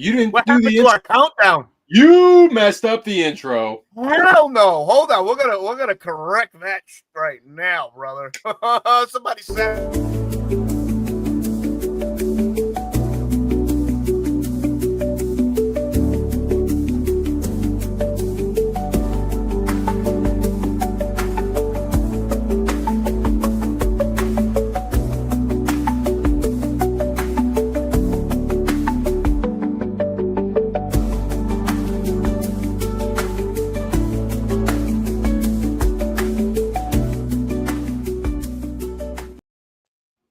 You didn't What do happened the to intro. our countdown? You messed up the intro. Hell no. Hold on. We're gonna correct that right now, brother. Somebody said.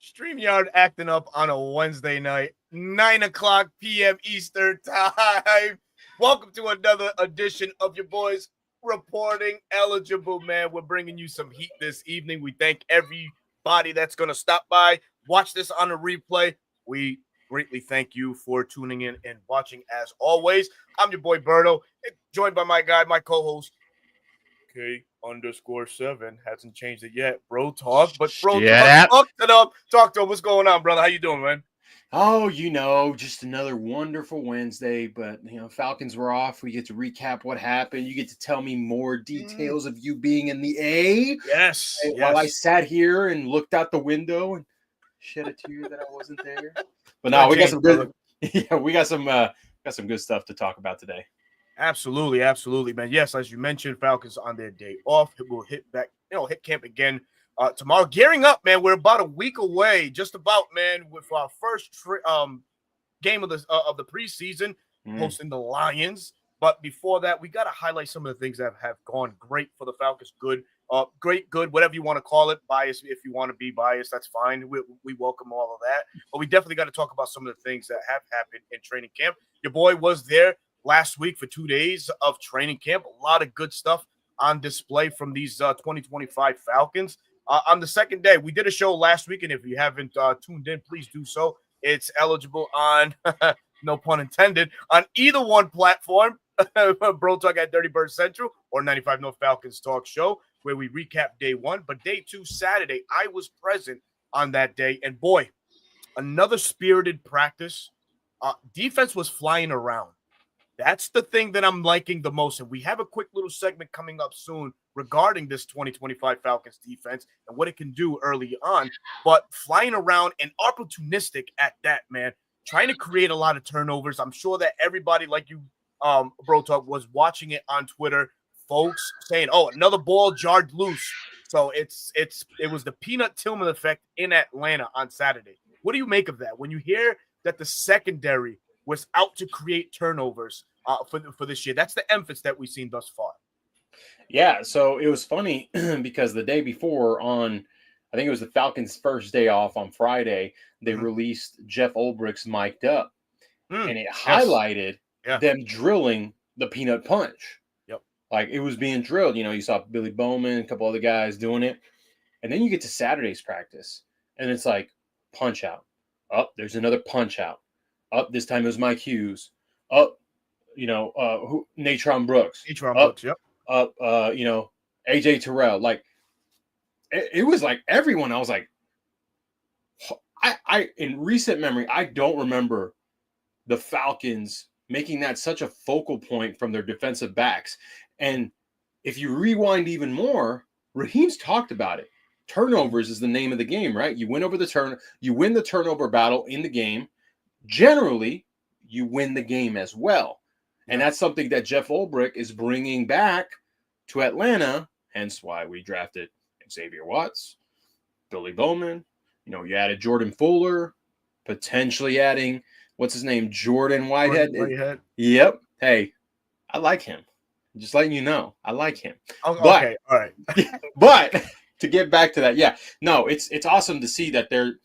StreamYard acting up on a Wednesday night, 9 o'clock p.m. Eastern time. Welcome to another edition of your boys reporting eligible, man. We're bringing you some heat this evening. We thank everybody that's going to stop by, watch this on a replay. We greatly thank you for tuning in and watching as always. I'm your boy Berto, joined by my guy, my co-host, K_7 hasn't changed it yet. Bro talk, but bro talk to them. Talk to him. What's going on, brother? How you doing, man? Oh, just another wonderful Wednesday. But Falcons were off. We get to recap what happened. You get to tell me more details of you being in the A. Yes. While I sat here and looked out the window and shed a tear that I wasn't there. But no, we got some good. Yeah, we got some good stuff to talk about today. Absolutely, man. Yes, as you mentioned, Falcons on their day off. We'll hit back, hit camp again tomorrow. Gearing up, man. We're about a week away, just about, man, with our first game of the preseason, hosting the Lions. But before that, we got to highlight some of the things that have gone great for the Falcons. Good, good, whatever you want to call it. Bias, if you want to be biased, that's fine. We welcome all of that. But we definitely got to talk about some of the things that have happened in training camp. Your boy was there last week for 2 days of training camp. A lot of good stuff on display from these 2025 Falcons. On the second day, we did a show last week, and if you haven't tuned in, please do so. It's eligible on, no pun intended, on either one platform, Bro Talk at Dirty Bird Central or 95 North Falcons Talk Show, where we recap day one. But day two, Saturday, I was present on that day, and boy, another spirited practice. Defense was flying around. That's the thing that I'm liking the most. And we have a quick little segment coming up soon regarding this 2025 Falcons defense and what it can do early on. But flying around and opportunistic at that, man, trying to create a lot of turnovers. I'm sure that everybody like you, Bro Talk, was watching it on Twitter. Folks saying, oh, another ball jarred loose. So it was the Peanut Tillman effect in Atlanta on Saturday. What do you make of that? When you hear that the secondary was out to create turnovers for this year. That's the emphasis that we've seen thus far. Yeah, so it was funny because the day before I think it was the Falcons' first day off on Friday, they released Jeff Ulbricht's Mic'd Up, and it highlighted them drilling the peanut punch. Yep. Like it was being drilled. You saw Billy Bowman, a couple other guys doing it. And then you get to Saturday's practice, and it's like punch out. Oh, there's another punch out. Up this time it was Mike Hughes. Up, Natron Brooks. Brooks, yep. Up, AJ Terrell. Like it was like everyone. I was like, I in recent memory, I don't remember the Falcons making that such a focal point from their defensive backs. And if you rewind even more, Raheem's talked about it. Turnovers is the name of the game, right? You win the turnover battle in the game. Generally, you win the game as well. And that's something that Jeff Ulbricht is bringing back to Atlanta, hence why we drafted Xavier Watts, Billy Bowman. You added Jordan Fuller, potentially adding, what's his name, Jordan Whitehead. Yep. Hey, I like him. Just letting you know, I like him. Okay, all right. But to get back to that, it's awesome to see that they're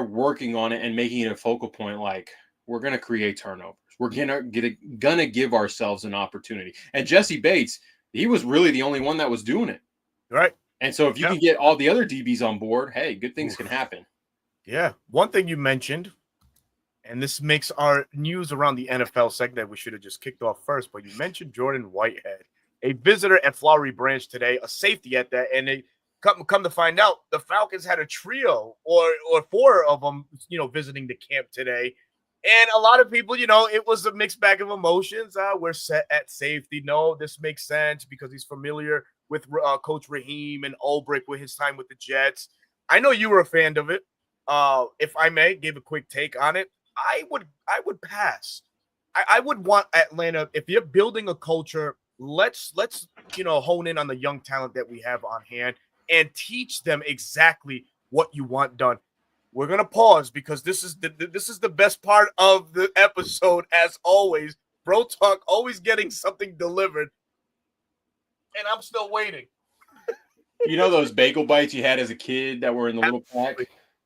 working on it and making it a focal point. Like, we're going to create turnovers. We're gonna give ourselves an opportunity. And Jesse Bates, he was really the only one that was doing it. Right. And so if you can get all the other DBs on board, hey, good things can happen. Yeah. One thing you mentioned, and this makes our news around the NFL segment we should have just kicked off first, but you mentioned Jordan Whitehead, a visitor at Flowery Branch today, a safety at that, and they come to find out the Falcons had a trio or four of them, visiting the camp today. And a lot of people, it was a mixed bag of emotions. We're set at safety. No, this makes sense because he's familiar with Coach Raheem and Ulbrich with his time with the Jets. I know you were a fan of it. If I may give a quick take on it, I would pass. I would want Atlanta, if you're building a culture, let's hone in on the young talent that we have on hand and teach them exactly what you want done. We're gonna pause because this is the best part of the episode, as always. Bro Talk always getting something delivered, and I'm still waiting. You know those bagel bites you had as a kid that were in the little pack?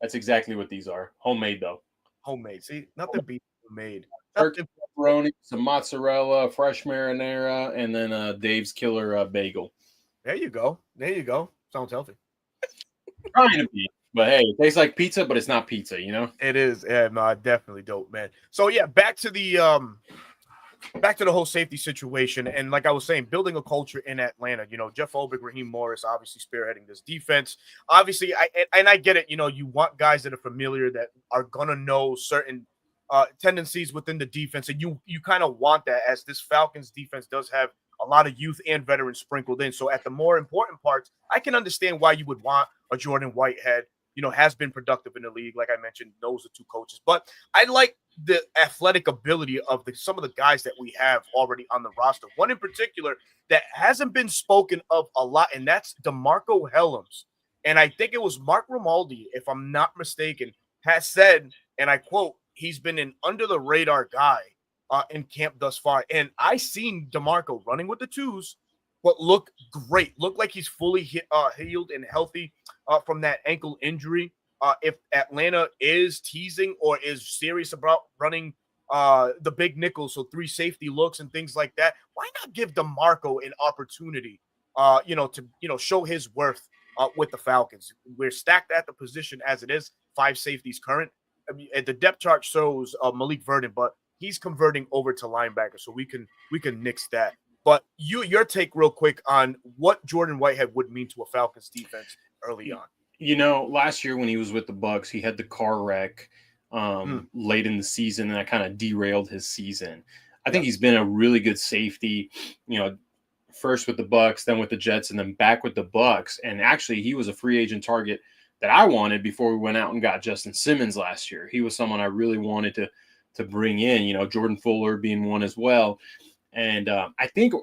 That's exactly what these are. Homemade though. Homemade. See, nothing beats homemade. Turkey, pepperoni, some mozzarella, fresh marinara, and then Dave's Killer bagel. There you go. There you go. Sounds healthy. Trying to be. But hey, it tastes like pizza, but it's not pizza, It is. Yeah, no, definitely dope, man. So yeah, back to the whole safety situation. And like I was saying, building a culture in Atlanta, Jeff Ulbrich, Raheem Morris, obviously spearheading this defense. Obviously, I get it. You want guys that are familiar, that are gonna know certain tendencies within the defense, and you kind of want that, as this Falcons defense does have a lot of youth and veterans sprinkled in. So at the more important parts, I can understand why you would want a Jordan Whitehead. Has been productive in the league. Like I mentioned, knows the two coaches. But I like the athletic ability of some of the guys that we have already on the roster. One in particular that hasn't been spoken of a lot, and that's DeMarco Hellams. And I think it was Mark Romaldi, if I'm not mistaken, has said, and I quote, he's been an under-the-radar guy in camp thus far. And I seen DeMarco running with the twos, but look great. Look like he's fully healed and healthy from that ankle injury. If Atlanta is teasing or is serious about running the big nickel, so 3 safety looks and things like that, why not give DeMarco an opportunity, to show his worth with the Falcons? We're stacked at the position as it is, 5 safeties current. I mean, the depth chart shows Malik Verdon, but he's converting over to linebacker, so we can nix that. But your take real quick on what Jordan Whitehead would mean to a Falcons defense early on. Last year when he was with the Bucs, he had the car wreck late in the season, and that kind of derailed his season. I think he's been a really good safety, first with the Bucs, then with the Jets, and then back with the Bucs. And actually, he was a free agent target that I wanted before we went out and got Justin Simmons last year. He was someone I really wanted to bring in, Jordan Fuller being one as well. And I think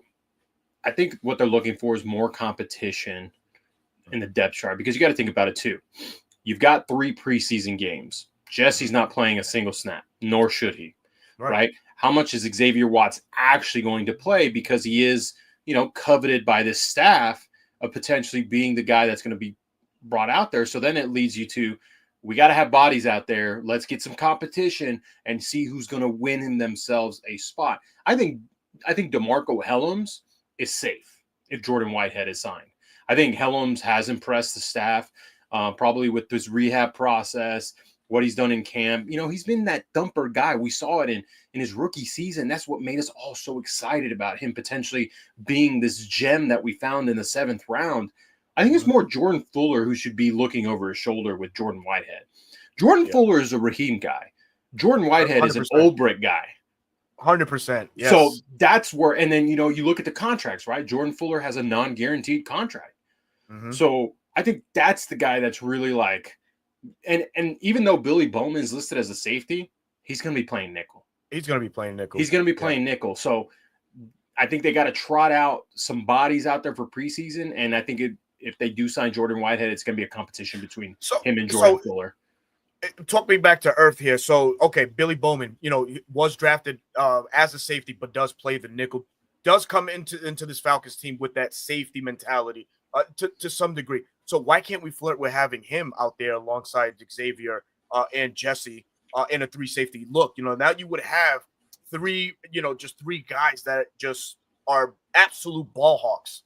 what they're looking for is more competition in the depth chart, because you got to think about it too. You've got 3 preseason games. Jesse's not playing a single snap, nor should he, right? How much is Xavier Watts actually going to play? Because he is, coveted by this staff of potentially being the guy that's going to be brought out there. So then it leads you to, we got to have bodies out there. Let's get some competition and see who's going to win in themselves a spot. I think DeMarco Hellams is safe if Jordan Whitehead is signed. I think Hellams has impressed the staff, probably with his rehab process, what he's done in camp. He's been that thumper guy. We saw it in his rookie season. That's what made us all so excited about him potentially being this gem that we found in the 7th round. I think it's more Jordan Fuller who should be looking over his shoulder with Jordan Whitehead. Jordan Fuller is a Raheem guy. Jordan Whitehead 100%. Is an Ulbrich guy. 100%. Yes. So that's where, and then, you look at the contracts, right? Jordan Fuller has a non-guaranteed contract. So I think that's the guy that's really like, and even though Billy Bowman's listed as a safety, he's going to be playing nickel. He's going to be playing nickel. So I think they got to trot out some bodies out there for preseason. And I think if they do sign Jordan Whitehead, it's going to be a competition between him and Jordan Fuller. Talk me back to earth here. So, okay, Billy Bowman, was drafted as a safety, but does play the nickel, does come into this Falcons team with that safety mentality to some degree. So why can't we flirt with having him out there alongside Xavier and Jesse in a 3 safety look? Now you would have 3, just 3 guys that just are absolute ball hawks,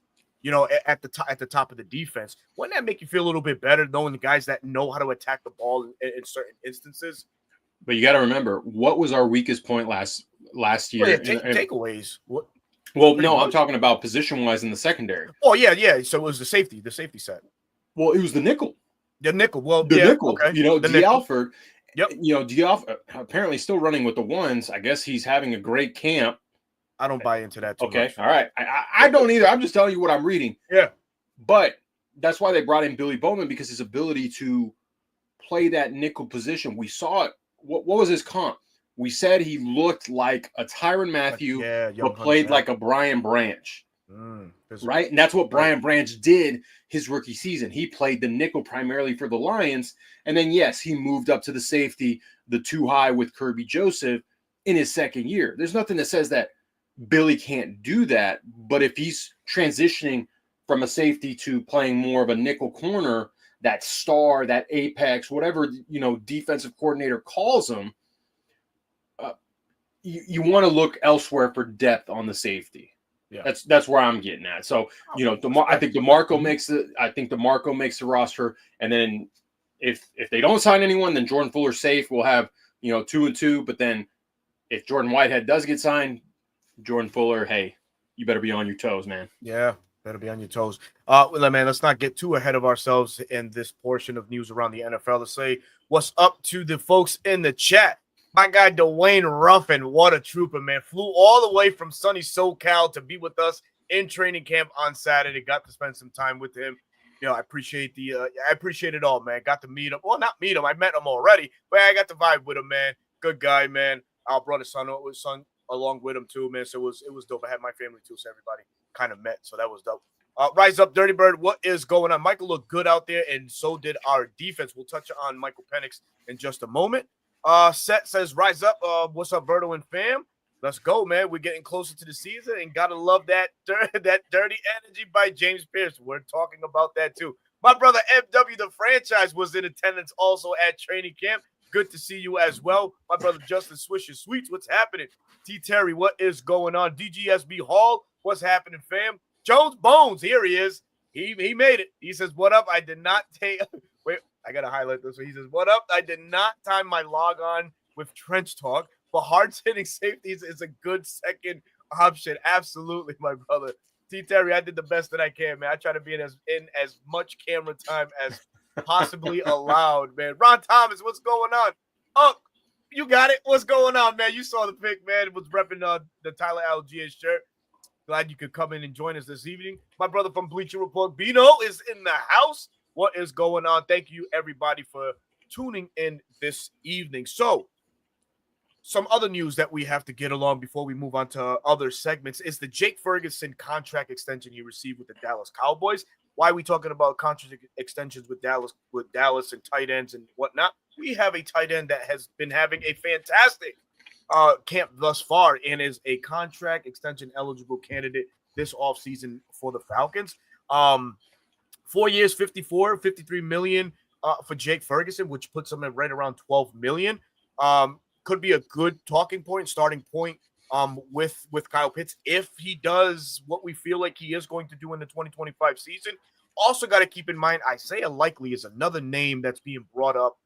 at the top of the defense. Wouldn't that make you feel a little bit better knowing the guys that know how to attack the ball in certain instances? But you got to remember, what was our weakest point last year? Takeaways. What? Well, no, I'm talking about position-wise in the secondary. Oh, yeah. So it was the safety set. Well, it was the nickel. The nickel. Well, the nickel. Okay. D. Alford. Yep. Apparently still running with the ones. I guess he's having a great camp. I don't buy into that too Okay, much. all right. I don't either. I'm just telling you what I'm reading. Yeah. But that's why they brought in Billy Bowman, because his ability to play that nickel position. We saw it. What was his comp? We said he looked like a Tyrann Mathieu, but played like a Brian Branch. Right? And that's what Brian Branch did his rookie season. He played the nickel primarily for the Lions. And then, yes, he moved up to the safety, the 2 high with Kirby Joseph in his second year. There's nothing that says that Billy can't do that. But if he's transitioning from a safety to playing more of a nickel corner, that star, that apex, whatever, defensive coordinator calls him, you want to look elsewhere for depth on the safety. Yeah, that's where I'm getting at. So, I think DeMarco makes the roster, and then if they don't sign anyone, then Jordan Fuller's safe. We'll have 2 and 2. But then if Jordan Whitehead does get signed, Jordan Fuller, hey, you better be on your toes, man. Yeah, better be on your toes. Man, let's not get too ahead of ourselves in this portion of news around the NFL. Let's say what's up to the folks in the chat. My guy Dwayne Ruffin, what a trooper, man. Flew all the way from sunny SoCal to be with us in training camp on Saturday. Got to spend some time with him. I appreciate it all, man. Got to meet him. Well, not meet him. I met him already, but I got to vibe with him, man. Good guy, man. I brought his son along with him too, man. So it was dope. I had my family too, so everybody kind of met. So that was dope. Rise up, Dirty Bird. What is going on? Michael looked good out there, and so did our defense. We'll touch on Michael Penix in just a moment. Seth says, rise up. What's up, Berto and fam? Let's go, man. We're getting closer to the season, and gotta love that dirty energy by James Pierce. We're talking about that too. My brother MW, the franchise, was in attendance also at training camp. Good to see you as well. My brother Justin Swisher Sweets, what's happening? T Terry, what is going on? DGSB Hall, what's happening, fam? Jones Bones, here he is. He made it. He says, what up? I did not take wait. I got to highlight this. So he says, what up? I did not time my log on with Trench Talk, but hard-hitting safeties is a good second option. Absolutely, my brother. T. Terry, I did the best that I can, man. I try to be in as much camera time as possibly allowed, man. Ron Thomas, what's going on? Oh, you got it. What's going on, man? You saw the pic, man. It was repping the Tyler Algier shirt. Glad you could come in and join us this evening. My brother from Bleacher Report, Bino, is in the house. What is going on? Thank you, everybody, for tuning in this evening. So, some other news that we have to get along before we move on to other segments is the Jake Ferguson contract extension he received with the Dallas Cowboys. Why are we talking about contract extensions with Dallas and tight ends and whatnot? We have a tight end that has been having a fantastic camp thus far and is a contract extension eligible candidate this offseason for the Falcons. 4 years, 53 million for Jake Ferguson, which puts him at right around 12 million. Could be a good talking point, starting point with Kyle Pitts if he does what we feel like he is going to do in the 2025 season. Also got to keep in mind, Isaiah Likely is another name that's being brought up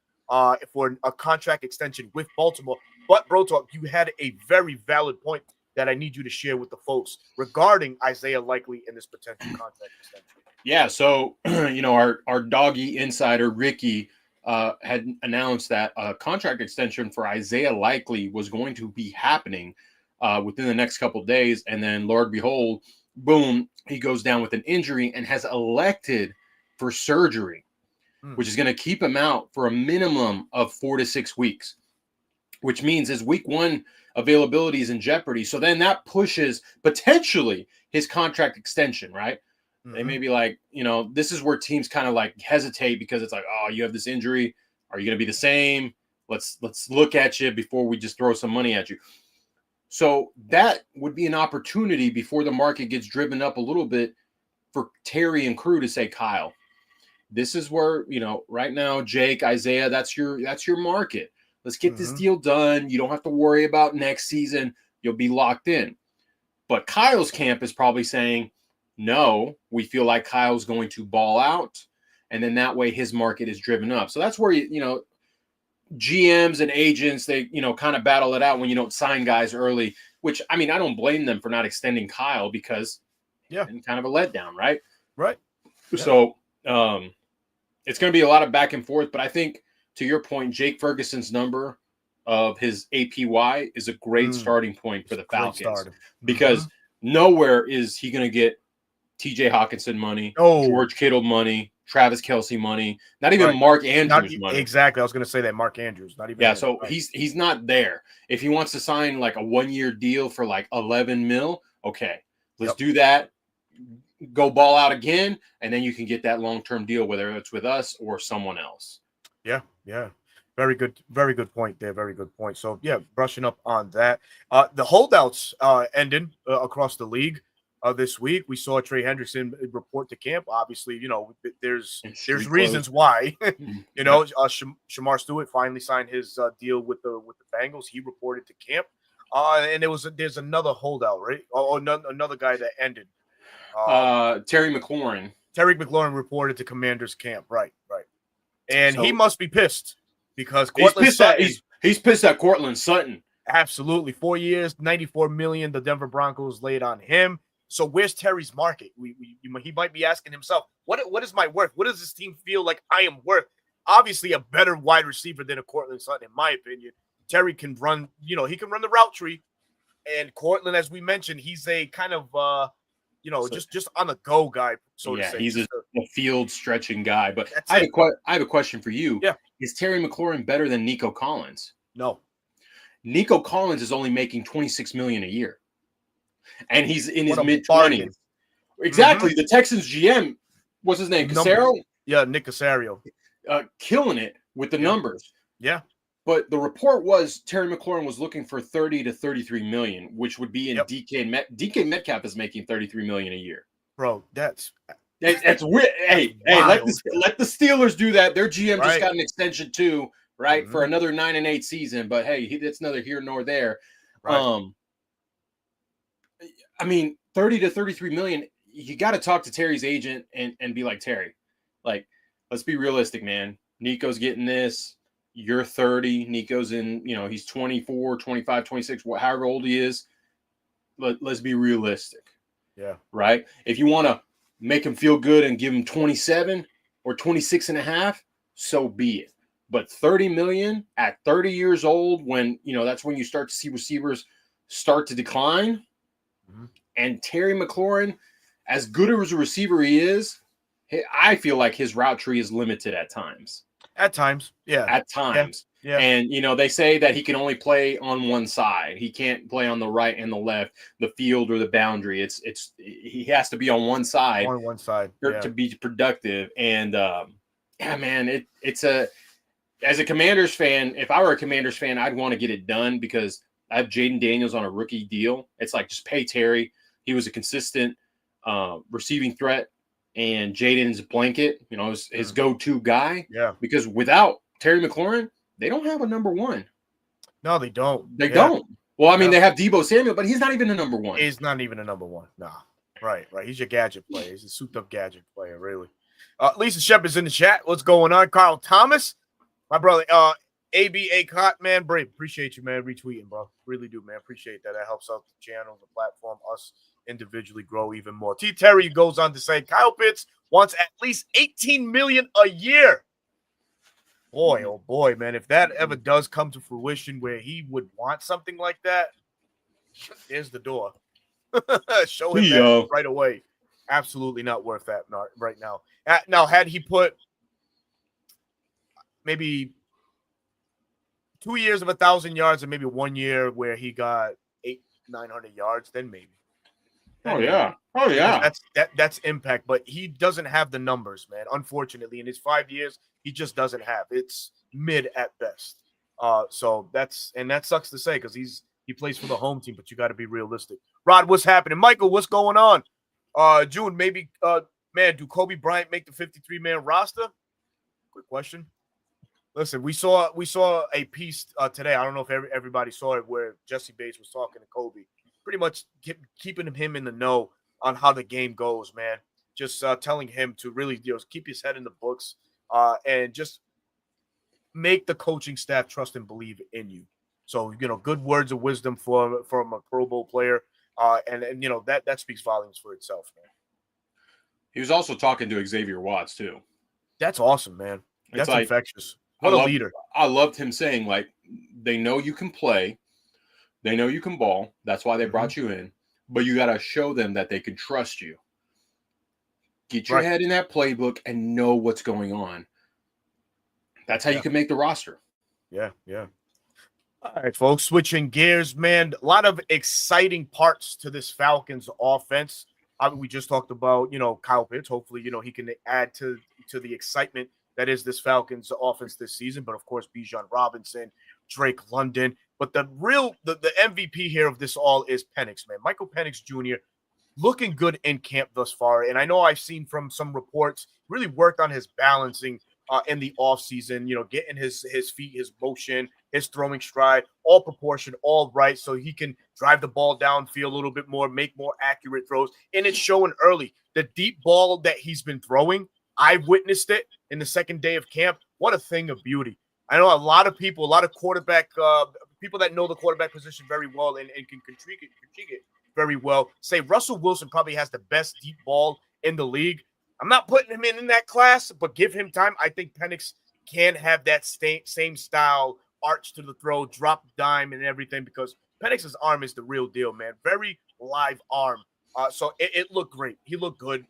for a contract extension with Baltimore. But, Bro Talk, you had a very valid point that I need you to share with the folks regarding Isaiah Likely and this potential contract extension. Yeah, so, our doggy insider, Ricky, had announced that a contract extension for Isaiah Likely was going to be happening within the next couple of days. And then, Lord behold, boom, he goes down with an injury and has elected for surgery, which is going to keep him out for a minimum of 4 to 6 weeks, which means his week 1 availability is in jeopardy. So then that pushes potentially his contract extension, right? They may be like, this is where teams kind of like hesitate because it's like, oh, you have this injury. Are you going to be the same? Let's look at you before we just throw some money at you. So that would be an opportunity before the market gets driven up a little bit for Terry and crew to say, Kyle, this is where, right now, Jake, Isaiah, that's your market. Let's get this deal done. You don't have to worry about next season. You'll be locked in. But Kyle's camp is probably saying, no, we feel like Kyle's going to ball out. And then that way his market is driven up. So that's where, GMs and agents, they, kind of battle it out when you don't sign guys early, which, I don't blame them for not extending Kyle because it's kind of a letdown, right? Right. Yeah. So it's going to be a lot of back and forth. But I think to your point, Jake Ferguson's number of his APY is a great starting point for the Falcons because nowhere is he going to get TJ Hawkinson money, George Kittle money, Travis Kelce money, not even Mark Andrews money. Exactly. I was going to say that Mark Andrews, not even. Yeah, so he's not there. If he wants to sign like a 1-year deal for like 11 mil, okay, let's do that. Go ball out again, and then you can get that long-term deal, whether it's with us or someone else. Yeah. Very good point there. Very good point. So yeah, brushing up on that. The holdouts ending across the league. This week we saw Trey Hendrickson report to camp. Obviously, there's reasons why. Shamar Stewart finally signed his deal with the Bengals. He reported to camp, and there's another holdout, right? Another guy that ended. Terry McLaurin. Terry McLaurin reported to Commanders camp, right, and he must be pissed because he's pissed at Cortland Sutton. Absolutely, 4 years, $94 million. The Denver Broncos laid on him. So where's Terry's market? He might be asking himself, what is my worth? What does this team feel like I am worth? Obviously, a better wide receiver than a Cortland Sutton, in my opinion. Terry can run, he can run the route tree. And Cortland, as we mentioned, he's a kind of, just on the go guy, so to say. He's a field stretching guy. But I have a question for you. Yeah. Is Terry McLaurin better than Nico Collins? No. Nico Collins is only making $26 million a year. And he's in his mid-20s. Exactly. The Texans GM, what's his name? Casario? Yeah, Nick Casario. Killing it with the numbers. Yeah. But the report was Terry McLaurin was looking for 30 to 33 million, which would be in DK Metcalf is making 33 million a year. Bro, that's weird. Hey, let the Steelers do that. Their GM just got an extension too, right? For another 9-8 season. But hey, that's neither here nor there. Right. I mean, 30 to 33 million, you got to talk to Terry's agent and be like, Terry, like, let's be realistic, man. Nico's getting this. You're 30. Nico's in, he's 24, 25, 26, however old he is. Let's be realistic. Yeah. Right? If you want to make him feel good and give him 27 or 26 and a half, so be it. But 30 million at 30 years old, when, that's when you start to see receivers start to decline. And Terry McLaurin, as good as a receiver he is, I feel like his route tree is limited at times. At times, yeah. At times. Yeah. And, they say that he can only play on one side. He can't play on the right and the left, the field or the boundary. He has to be on one side. On one side. To be productive. And, man, as a Commanders fan, if I were a Commanders fan, I'd want to get it done because I have Jaden Daniels on a rookie deal. It's like, just pay Terry. He was a consistent receiving threat, and Jaden's a blanket, his go-to guy. Yeah. Because without Terry McLaurin, they don't have a number one. No, they don't. They don't. Well, I mean, they have Deebo Samuel, but he's not even a number one. He's not even a number one. Nah. Right. He's your gadget player. He's a souped-up gadget player, really. Lisa Shepard's in the chat. What's going on? Carl Thomas, my brother. ABA Cot, man, Brave. Appreciate you, man. Retweeting, bro. Really do, man. Appreciate that. That helps out the channel, the platform, us individually grow even more. T. Terry goes on to say Kyle Pitts wants at least $18 million a year. Boy, oh boy, man. If that ever does come to fruition where he would want something like that, there's the door. Show him that right away. Absolutely not worth that right now. Now, had he put maybe 2 years of 1,000 yards and maybe 1 year where he got 800-900 yards, then maybe. Oh yeah. That's impact, but he doesn't have the numbers, man. Unfortunately, in his 5 years, he just doesn't have. It's mid at best. So that sucks to say because he plays for the home team, but you got to be realistic. Rod, what's happening? Michael, what's going on? June, maybe man, do Kobe Bryant make the 53-man roster? Quick question. Listen, we saw a piece today. I don't know if everybody saw it, where Jesse Bates was talking to Kobe, pretty much keeping him in the know on how the game goes, man. Just telling him to really keep his head in the books and just make the coaching staff trust and believe in you. So, good words of wisdom from a Pro Bowl player, and that speaks volumes for itself, man. He was also talking to Xavier Watts too. That's awesome, man. That's infectious. What a leader. I loved him saying, like, they know you can play. They know you can ball. That's why they brought you in. But you got to show them that they can trust you. Get your head in that playbook and know what's going on. That's how you can make the roster. Yeah. All right, folks, switching gears, man. A lot of exciting parts to this Falcons offense. We just talked about, Kyle Pitts. Hopefully, he can add to the excitement that is this Falcons offense this season. But, of course, Bijan Robinson, Drake London. But the MVP here of this all is Penix, man. Michael Penix Jr. looking good in camp thus far. And I know I've seen from some reports, really worked on his balancing in the offseason, getting his feet, his motion, his throwing stride, all proportion, all right, so he can drive the ball downfield a little bit more, make more accurate throws. And it's showing early. The deep ball that he's been throwing, I've witnessed it in the second day of camp. What a thing of beauty. I know a lot of people, a lot of quarterback, people that know the quarterback position very well and can critique it very well, say Russell Wilson probably has the best deep ball in the league. I'm not putting him in that class, but give him time. I think Penix can have that same style, arch to the throw, drop dime and everything, because Penix's arm is the real deal, man. Very live arm. So it looked great. He looked good,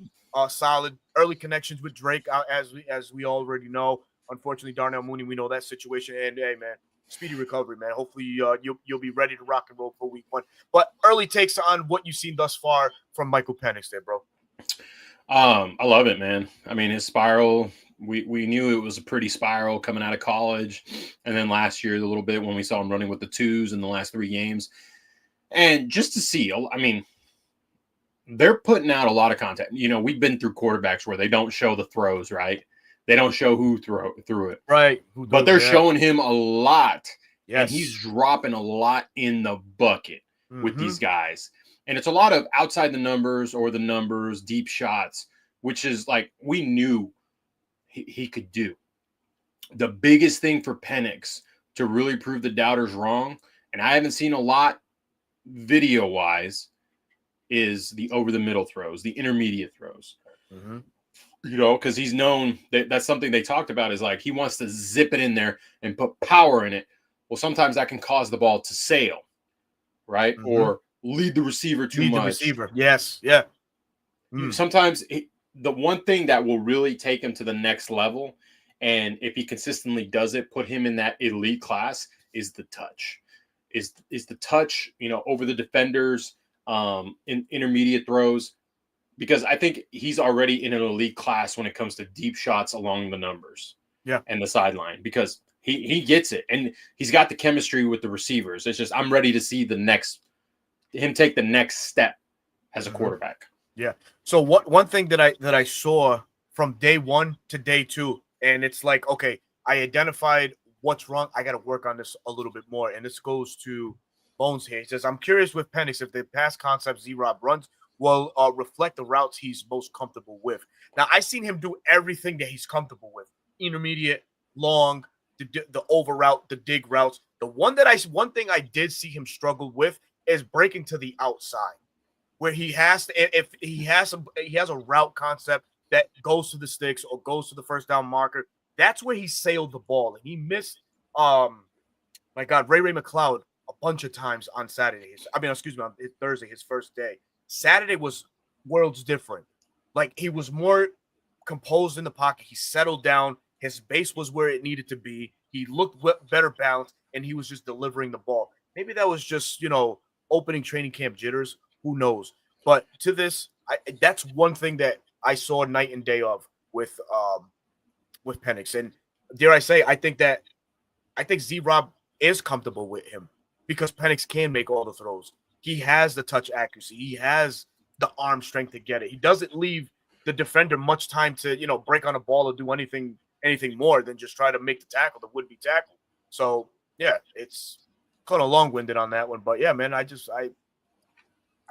solid. Early connections with Drake, as we already know. Unfortunately, Darnell Mooney, we know that situation. And, hey, man, speedy recovery, man. Hopefully you'll be ready to rock and roll for week 1. But early takes on what you've seen thus far from Michael Penix there, bro. I love it, man. I mean, his spiral, we knew it was a pretty spiral coming out of college. And then last year, a little bit when we saw him running with the twos in the last 3 games. And just to see, I mean, they're putting out a lot of content. We've been through quarterbacks where they don't show the throws, right? They don't show who threw it. Right. But they're showing him a lot. Yes. And he's dropping a lot in the bucket with these guys. And it's a lot of outside the numbers or the numbers, deep shots, which is like we knew he could do. The biggest thing for Penix to really prove the doubters wrong, and I haven't seen a lot video-wise, is the over-the-middle throws, the intermediate throws. Because he's known that's something they talked about is like he wants to zip it in there and put power in it. Well, sometimes that can cause the ball to sail, right? Or lead the receiver too much. Yes. Yeah. Sometimes the one thing that will really take him to the next level, and if he consistently does it, put him in that elite class, is the touch. Is the touch, over the defenders, in intermediate throws, because I think he's already in an elite class when it comes to deep shots along the numbers, and the sideline, because he gets it, and he's got the chemistry with the receivers. It's just I'm ready to see him take the next step as a quarterback. Yeah. So one thing that I saw from day 1 to day 2, and it's like, okay, I identified what's wrong. I got to work on this a little bit more. And this goes to Bones here. He says, I'm curious with Penix if the pass concept Z-Rob runs will reflect the routes he's most comfortable with. Now, I've seen him do everything that he's comfortable with. Intermediate, long, the over route, the dig routes. The one thing I did see him struggle with is breaking to the outside, where he has to, if he has a route concept that goes to the sticks or goes to the first down marker, that's where he sailed the ball. And he missed, my God, Ray McLeod a bunch of times on Saturday. On Thursday, his first day. Saturday was worlds different. Like, he was more composed in the pocket. He settled down. His base was where it needed to be. He looked better balanced, and he was just delivering the ball. Maybe that was just, opening training camp jitters. Who knows? But to this, that's one thing that I saw night and day of with Penix. And dare I say, I think Z-Rob is comfortable with him because Penix can make all the throws. He has the touch accuracy. He has the arm strength to get it. He doesn't leave the defender much time to, break on a ball or do anything more than just try to make the tackle, the would-be tackle. So, yeah, it's kind of long-winded on that one. But, yeah, man, I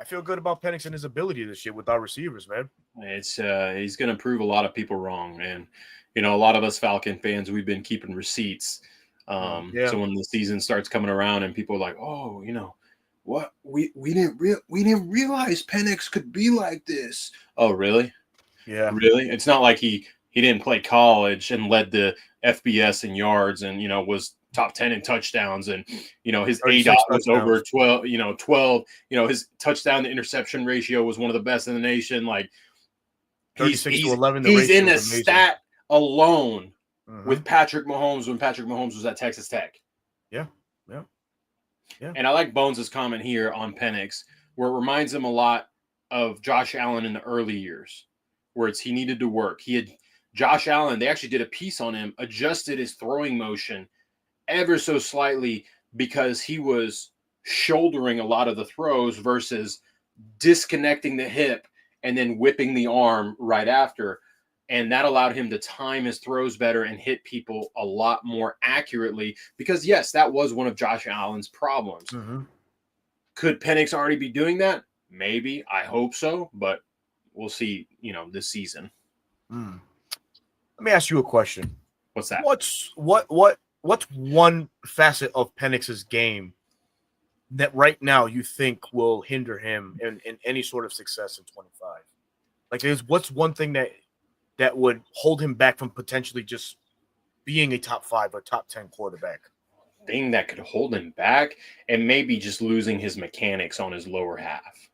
feel good about Penix and his ability this year with our receivers, man. It's he's going to prove a lot of people wrong. And, a lot of us Falcon fans, we've been keeping receipts. So when the season starts coming around and people are like, oh, what we didn't realize Penix could be like this. Oh, really? Yeah. Really? It's not like he didn't play college and led the FBS in yards and, was top 10 in touchdowns. And, his ADOT 36 was touchdowns. over 12, his touchdown to interception ratio was one of the best in the nation. Like, 36 to 11, the he's ratio in a is amazing. stat alone Mm-hmm. with Patrick Mahomes when Patrick Mahomes was at Texas Tech. Yeah. And I like Bones' comment here on Penix, where it reminds him a lot of Josh Allen in the early years, where he needed to work. Josh Allen, they actually did a piece on him, adjusted his throwing motion ever so slightly because he was shouldering a lot of the throws versus disconnecting the hip and then whipping the arm right after. And that allowed him to time his throws better and hit people a lot more accurately because, yes, that was one of Josh Allen's problems. Mm-hmm. Could Penix already be doing that? Maybe. I hope so, but we'll see, this season. Let me ask you a question. What's that? What's one facet of Penix's game that right now you think will hinder him in any sort of success in 25? Like, what's one thing that would hold him back from potentially just being a top 5 or top 10 quarterback? Thing that could hold him back and maybe just losing his mechanics on his lower half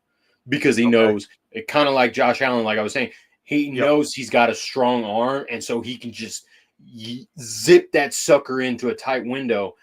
because he knows it, kind of like Josh Allen, like I was saying, he knows he's got a strong arm, and so he can just zip that sucker into a tight window.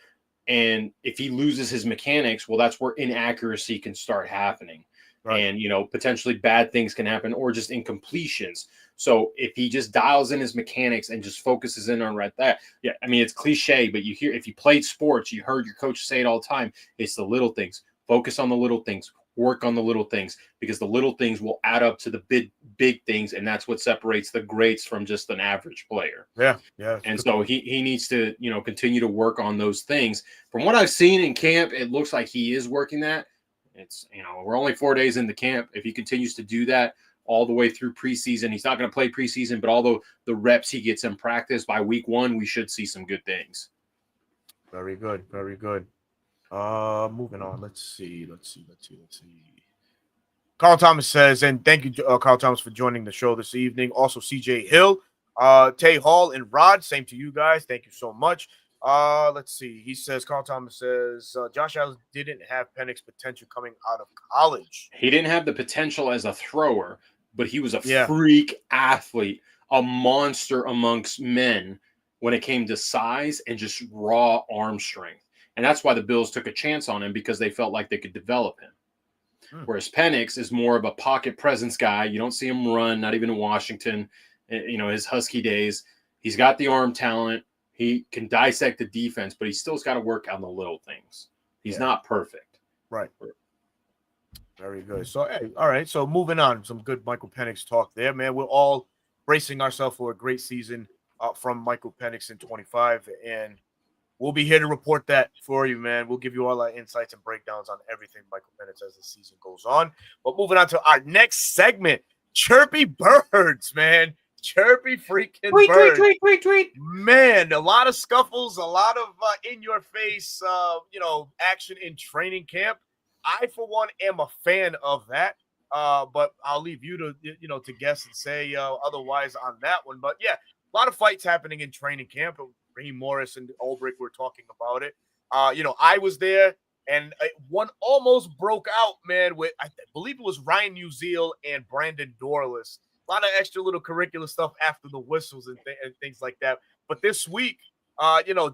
And if he loses his mechanics, well, that's where inaccuracy can start happening. Right. And, potentially bad things can happen or just incompletions. So if he just dials in his mechanics and just focuses in on that, I mean, it's cliche, but if you played sports, you heard your coach say it all the time. It's the little things. Focus on the little things. Work on the little things because the little things will add up to the big things, and that's what separates the greats from just an average player. Yeah. And so he needs to, continue to work on those things. From what I've seen in camp, it looks like he is working that. It's, we're only 4 days into camp. If he continues to do that all the way through preseason, he's not going to play preseason, but although the reps he gets in practice by week 1, we should see some good things. Very good. Very good. Moving on. Let's see. Carl Thomas says, and thank you, Carl Thomas, for joining the show this evening. Also, CJ Hill, Tay Hall, and Rod. Same to you guys. Thank you so much. Let's see. He says, Carl Thomas says, Josh Allen didn't have Penix potential coming out of college. He didn't have the potential as a thrower, but he was a freak athlete, a monster amongst men when it came to size and just raw arm strength. And that's why the Bills took a chance on him, because they felt like they could develop him. Whereas Penix is more of a pocket presence guy. You don't see him run, not even in Washington, his Husky days. He's got the arm talent. He can dissect the defense, but he still's got to work on the little things. He's not perfect. Right. Very good. So, hey, all right. So moving on, some good Michael Penix talk there, man. We're all bracing ourselves for a great season from Michael Penix in 25, and we'll be here to report that for you, man. We'll give you all our insights and breakdowns on everything Michael Penix as the season goes on. But moving on to our next segment, Chirpy Birds, man. Chirpy freaking birds. Tweet. Man, a lot of scuffles, a lot of in-your-face, action in training camp. I, for one, am a fan of that. But I'll leave you to guess and say otherwise on that one. But, yeah, a lot of fights happening in training camp. Raheem Morris and Ulbrich were talking about it. I was there, and one almost broke out, man, with, I believe it was Ryan Uziel and Brandon Dorless. A lot of extra little curricular stuff after the whistles and things like that. But this week,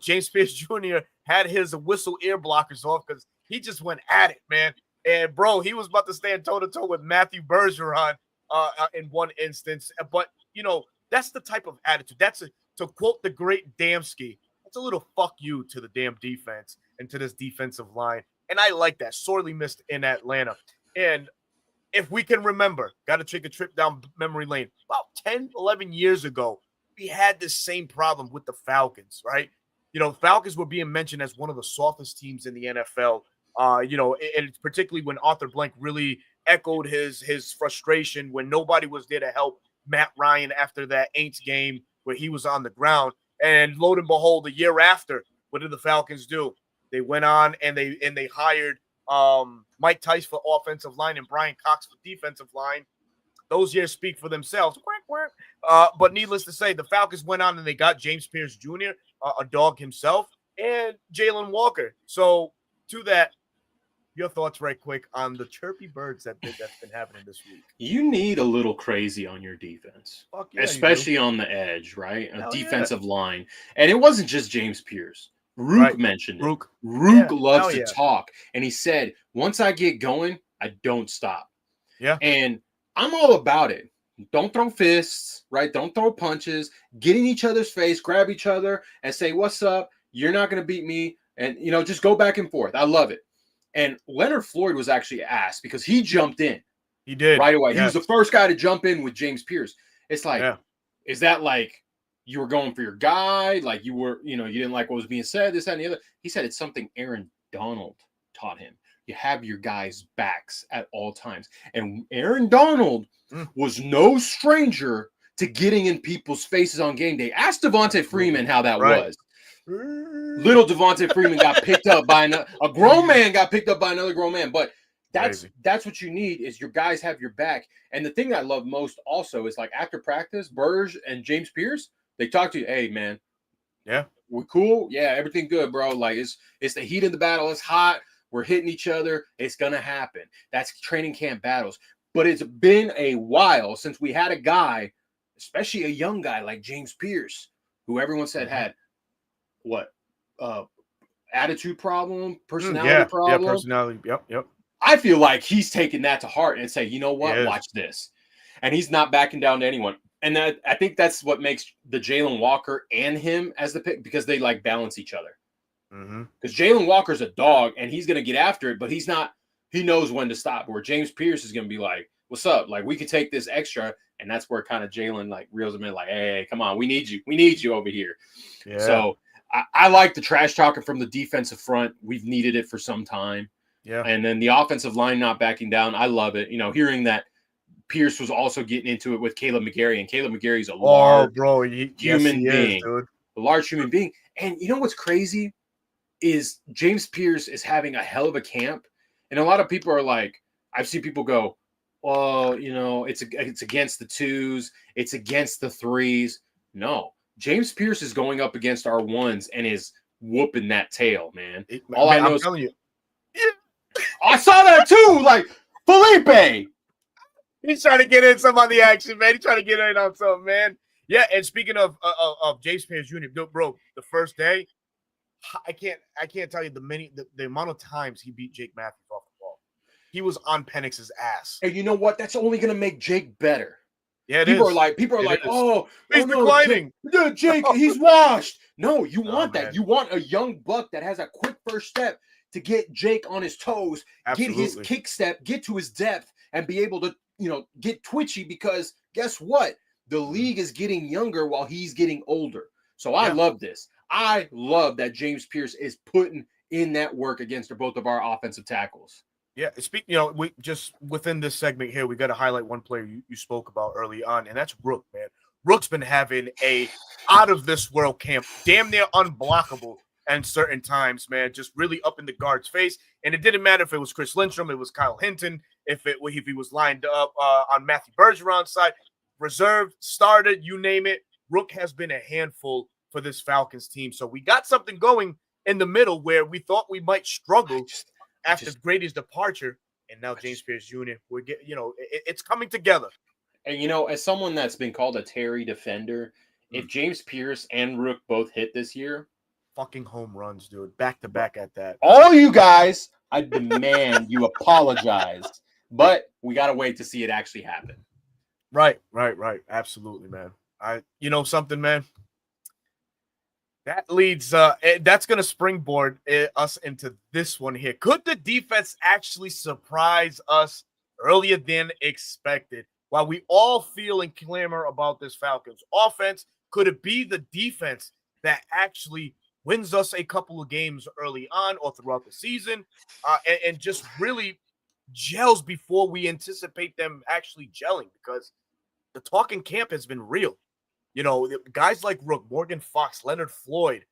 James Pierce Jr. had his whistle ear blockers off because he just went at it, man. And, bro, he was about to stand toe-to-toe with Matthew Bergeron in one instance. But, that's the type of attitude. To quote the great Damsky, that's a little fuck you to the damn defense and to this defensive line. And I like that. Sorely missed in Atlanta. And if we can remember, got to take a trip down memory lane. About 10, 11 years ago, we had this same problem with the Falcons, right? Falcons were being mentioned as one of the softest teams in the NFL. And particularly when Arthur Blank really echoed his frustration when nobody was there to help Matt Ryan after that Aints game where he was on the ground. And lo and behold, the year after, what did the Falcons do? They went on and they hired Mike Tice for offensive line and Brian Cox for defensive line. those years speak for themselves. But needless to say, the Falcons went on and they got James Pierce Jr., a dog himself, and Jalon Walker. So to that, your thoughts right quick on the chirpy birds that's been happening this week. You need a little crazy on your defense, Fuck yeah, especially on the edge, right? A Hell defensive line. And it wasn't just James Pierce. Rook Right. mentioned it. Rook Loves to talk. And he said, once I get going, I don't stop. Yeah. And I'm all about it. Don't throw fists, right? Don't throw punches. Get in each other's face, grab each other, and say, what's up? You're not going to beat me. And, just go back and forth. I love it. And Leonard Floyd was actually asked because he jumped in. He did. Right away. Yeah. He was the first guy to jump in with James Pierce. It's like, is that like you were going for your guy? Like you were, you didn't like what was being said, this, that, and the other. He said it's something Aaron Donald taught him. You have your guys' backs at all times. And Aaron Donald was no stranger to getting in people's faces on game day. Ask Devontae Freeman how that was. Little Devontae Freeman got picked up by a grown man got picked up by another grown man. But that's what you need is your guys have your back. And the thing I love most also is like after practice, Burge and James Pierce, they talk to you, hey man, we're cool. Yeah, everything good, bro. Like it's the heat of the battle. It's hot. We're hitting each other. It's gonna happen. That's training camp battles. But it's been a while since we had a guy, especially a young guy like James Pierce, who everyone said had attitude problem, personality problem. Yeah, personality. Yep. I feel like he's taking that to heart and say, you know what, watch this. And he's not backing down to anyone. And I think that's what makes the Jalon Walker and him as the pick, because they like balance each other. Because Jalon Walker's a dog and he's going to get after it, but he knows when to stop. Where James Pierce is going to be like, what's up? Like, we could take this extra. And that's where kind of Jalon like reels him in like, hey, come on, we need you. We need you over here. Yeah. So I like the trash talking from the defensive front. We've needed it for some time. Yeah. And then the offensive line not backing down. I love it. Hearing that Pierce was also getting into it with Caleb McGarry, and Caleb McGarry's a large human being. A large human being. And you know what's crazy is James Pierce is having a hell of a camp. And a lot of people are like, I've seen people go, well, it's against the twos, it's against the threes. No. James Pierce is going up against our ones and is whooping that tail, man. I know is telling you. I saw that too. Like Felipe. He's trying to get in some on the action, man. He's trying to get in on something, man. Yeah, and speaking of James Pierce Jr., bro, the first day, I can't tell you the amount of times he beat Jake Matthews off the ball. He was on Penix's ass. And you know what? That's only gonna make Jake better. Yeah, people are like, he's declining. Jake, he's washed. No, you want that. You want a young buck that has a quick first step to get Jake on his toes, get his kick step, get to his depth, and be able to, get twitchy, because guess what? The league is getting younger while he's getting older. So I love this. I love that James Pierce is putting in that work against both of our offensive tackles. Yeah, we just within this segment here, we got to highlight one player you spoke about early on, and that's Rook, man. Rook's been having a out of this world camp, damn near unblockable and certain times, man, just really up in the guard's face. And it didn't matter if it was Chris Lindstrom, it was Kyle Hinton, if he was lined up on Matthew Bergeron's side, reserved, started, you name it. Rook has been a handful for this Falcons team. So we got something going in the middle where we thought we might struggle after Grady's departure, and now James Pierce Jr. We're it's coming together. And as someone that's been called a Terry defender, if James Pierce and Rook both hit this year, fucking home runs, dude, back to back at that. All you guys, I demand you apologize, but we gotta wait to see it actually happen. Right, absolutely, man. Something, man. That leads, that's going to springboard us into this one here. Could the defense actually surprise us earlier than expected? While we all feel and clamor about this Falcons offense, could it be the defense that actually wins us a couple of games early on or throughout the season and just really gels before we anticipate them actually gelling? Because the talking camp has been real. Guys like Rook, Morgan Fox, Leonard Floyd.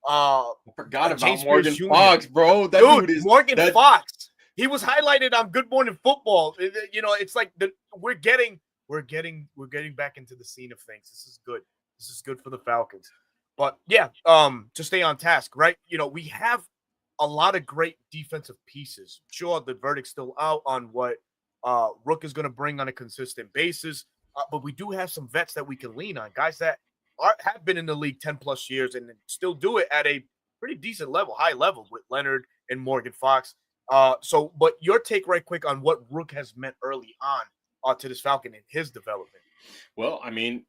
I forgot about Morgan Fox, bro. That dude is Morgan Fox. He was highlighted on Good Morning Football. It's like we're getting we're getting back into the scene of things. This is good. This is good for the Falcons. But yeah, to stay on task, right? We have a lot of great defensive pieces. Sure, the verdict's still out on what Rook is going to bring on a consistent basis, but we do have some vets that we can lean on, guys that have been in the league 10 plus years and still do it at a pretty decent level, high level with Leonard and Morgan Fox. But your take right quick on what Rook has meant early on to this Falcon in his development. Well, I mean,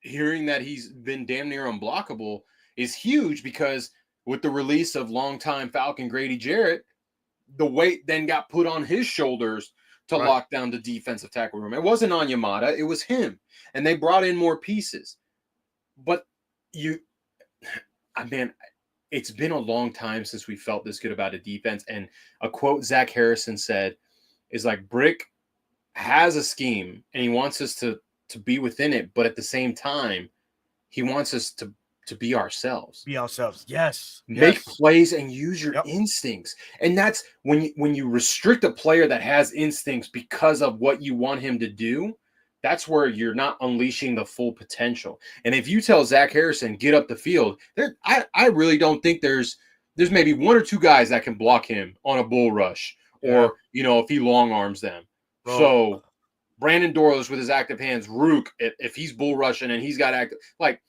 hearing that he's been damn near unblockable is huge because with the release of longtime Falcon Grady Jarrett, the weight then got put on his shoulders to lock down the defensive tackle room. It wasn't on Yamada, it was him. And they brought in more pieces. But it's been a long time since we felt this good about a defense. And a quote Zach Harrison said is like, Brick has a scheme and he wants us to be within it, but at the same time, he wants us to be ourselves. Be ourselves. Yes. Make plays and use your instincts. And that's when you restrict a player that has instincts because of what you want him to do, that's where you're not unleashing the full potential. And if you tell Zach Harrison, get up the field, I really don't think there's maybe one or two guys that can block him on a bull rush or, if he long arms them. Bro. So Brandon Dorlus with his active hands, Rook, if he's bull rushing and he's got active, like,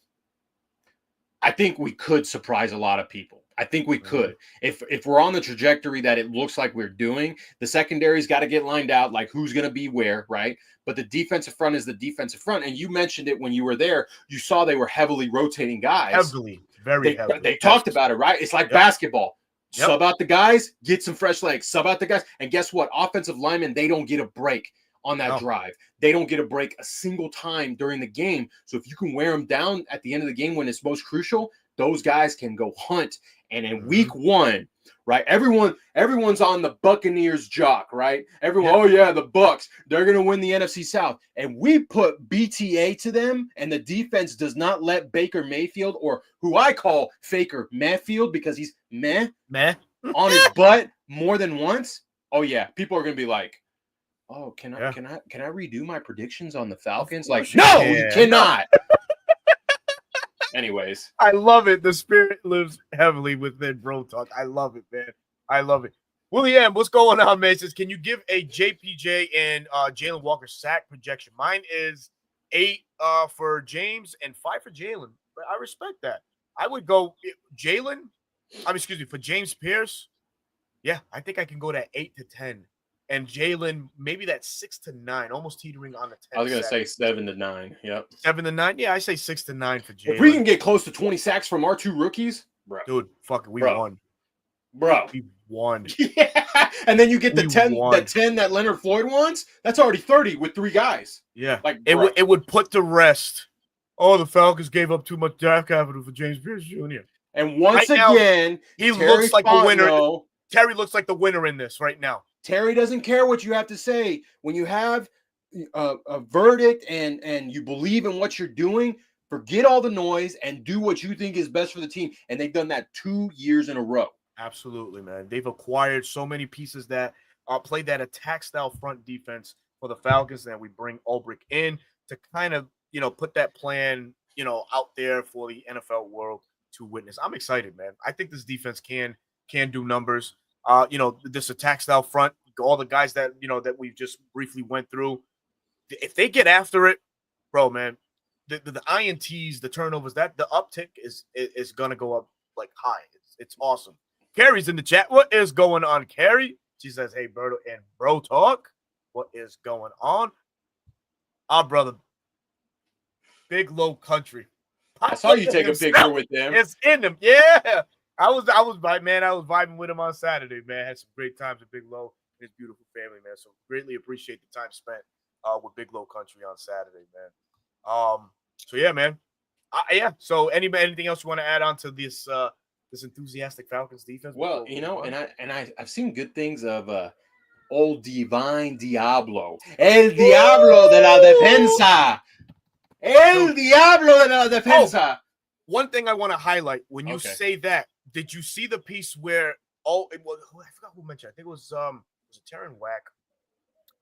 I think we could surprise a lot of people. I think we could. If we're on the trajectory that it looks like we're doing, the secondary's got to get lined out, like who's going to be where, right? But the defensive front is the defensive front. And you mentioned it when you were there. You saw they were heavily rotating guys. Very heavily. They talked about it, right? It's like basketball. Sub out the guys, get some fresh legs. Sub out the guys. And guess what? Offensive linemen, they don't get a break on that drive. They don't get a break a single time during the game. So if you can wear them down at the end of the game when it's most crucial, those guys can go hunt. And in week one, right? Everyone's on the Buccaneers jock, right? Oh yeah, the Bucs, they're gonna win the NFC South. And we put BTA to them, and the defense does not let Baker Mayfield, or who I call Faker Mayfield because he's meh on his butt more than once. Oh yeah, people are gonna be like, oh, can I redo my predictions on the Falcons? Like, no, you cannot. Anyways, I love it. The spirit lives heavily within Bro Talk. I love it, man. I love it. William, what's going on, man? Says, can you give a JPJ and Jalen Walker sack projection? Mine is 8 for James and 5 for Jalen. I respect that. I would go for James Pierce. Yeah, I think I can go to 8 to 10. And Jalen, maybe that's 6 to 9, almost teetering on the 10. I was going to say 7 to 9. Yep. 7 to 9? Yeah, I say 6 to 9 for Jalen. If we can get close to 20 sacks from our 2 rookies, bro. Dude, fuck it. We won. Bro. We won. Yeah. And then you get the 10 that Leonard Floyd wants. That's already 30 with 3 guys. Yeah. Like it would put to rest. Oh, the Falcons gave up too much draft capital for James Pierce Jr. And once again, he looks like a winner. Terry looks like the winner in this right now. Terry doesn't care what you have to say. When you have a verdict and you believe in what you're doing, forget all the noise and do what you think is best for the team. And they've done that 2 years in a row. Absolutely, man. They've acquired so many pieces that play that attack style front defense for the Falcons. And we bring Ulbrich in to kind of, put that plan, out there for the NFL world to witness. I'm excited, man. I think this defense can do numbers. This attack style front, all the guys that, that we just briefly went through, if they get after it, bro, man, the INTs, the turnovers, that the uptick is going to go up like high. It's awesome. Carrie's in the chat. What is going on, Carrie? She says, hey, Berto and Bro Talk. What is going on? Our brother, Big Low Country. I saw you take a picture with them. It's in them. Yeah. I was vibing with him on Saturday, man. Had some great times with Big Low and his beautiful family, man. So greatly appreciate the time spent with Big Low Country on Saturday, man. So yeah, man. So anything else you want to add on to this this enthusiastic Falcons defense? Well, I've seen good things of old Divine Diablo. El Diablo de la Defensa. El Diablo de la Defensa. One thing I want to highlight when you say that, did you see the piece where I forgot who mentioned it. I think it was Taryn Wack.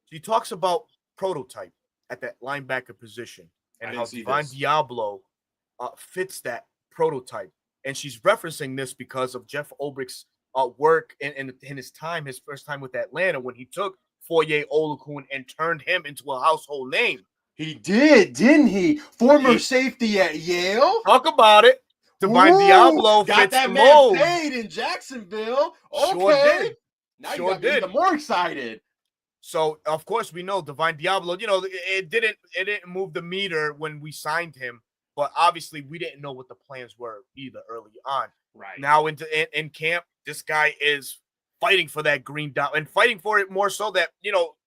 He talks about prototype at that linebacker position I and didn't how see Divine this. Diablo fits that prototype. And she's referencing this because of Jeff Ulbricht's work in his first time with Atlanta, when he took Foye Oluokun and turned him into a household name. He did, didn't he? Former He- safety at Yale. Talk about it. Divine Ooh, Diablo got fits that the man mold. paid in Jacksonville. Sure Okay. did. Now you Sure got me did. even more excited. So of course we know Divine Diablo. It didn't move the meter when we signed him, but obviously we didn't know what the plans were either early on. Right. Now in camp, this guy is fighting for that green dot and fighting for it more so that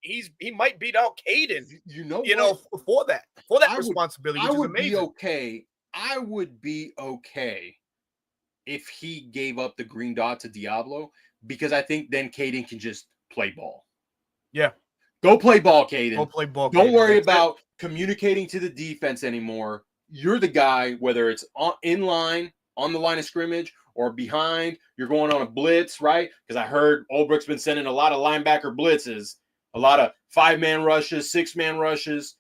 he might beat out Caden. You know For that responsibility, which is amazing. Be okay. I would be okay if he gave up the green dot to Diablo, because I think then Caden can just play ball. Yeah. Go play ball, Caden. Go play ball. Don't Caden. worry about communicating to the defense anymore. You're the guy, whether it's in line, on the line of scrimmage, or behind. You're going on a blitz, right? Because I heard Ulbricht's been sending a lot of linebacker blitzes, a lot of 5-man rushes, 6-man rushes.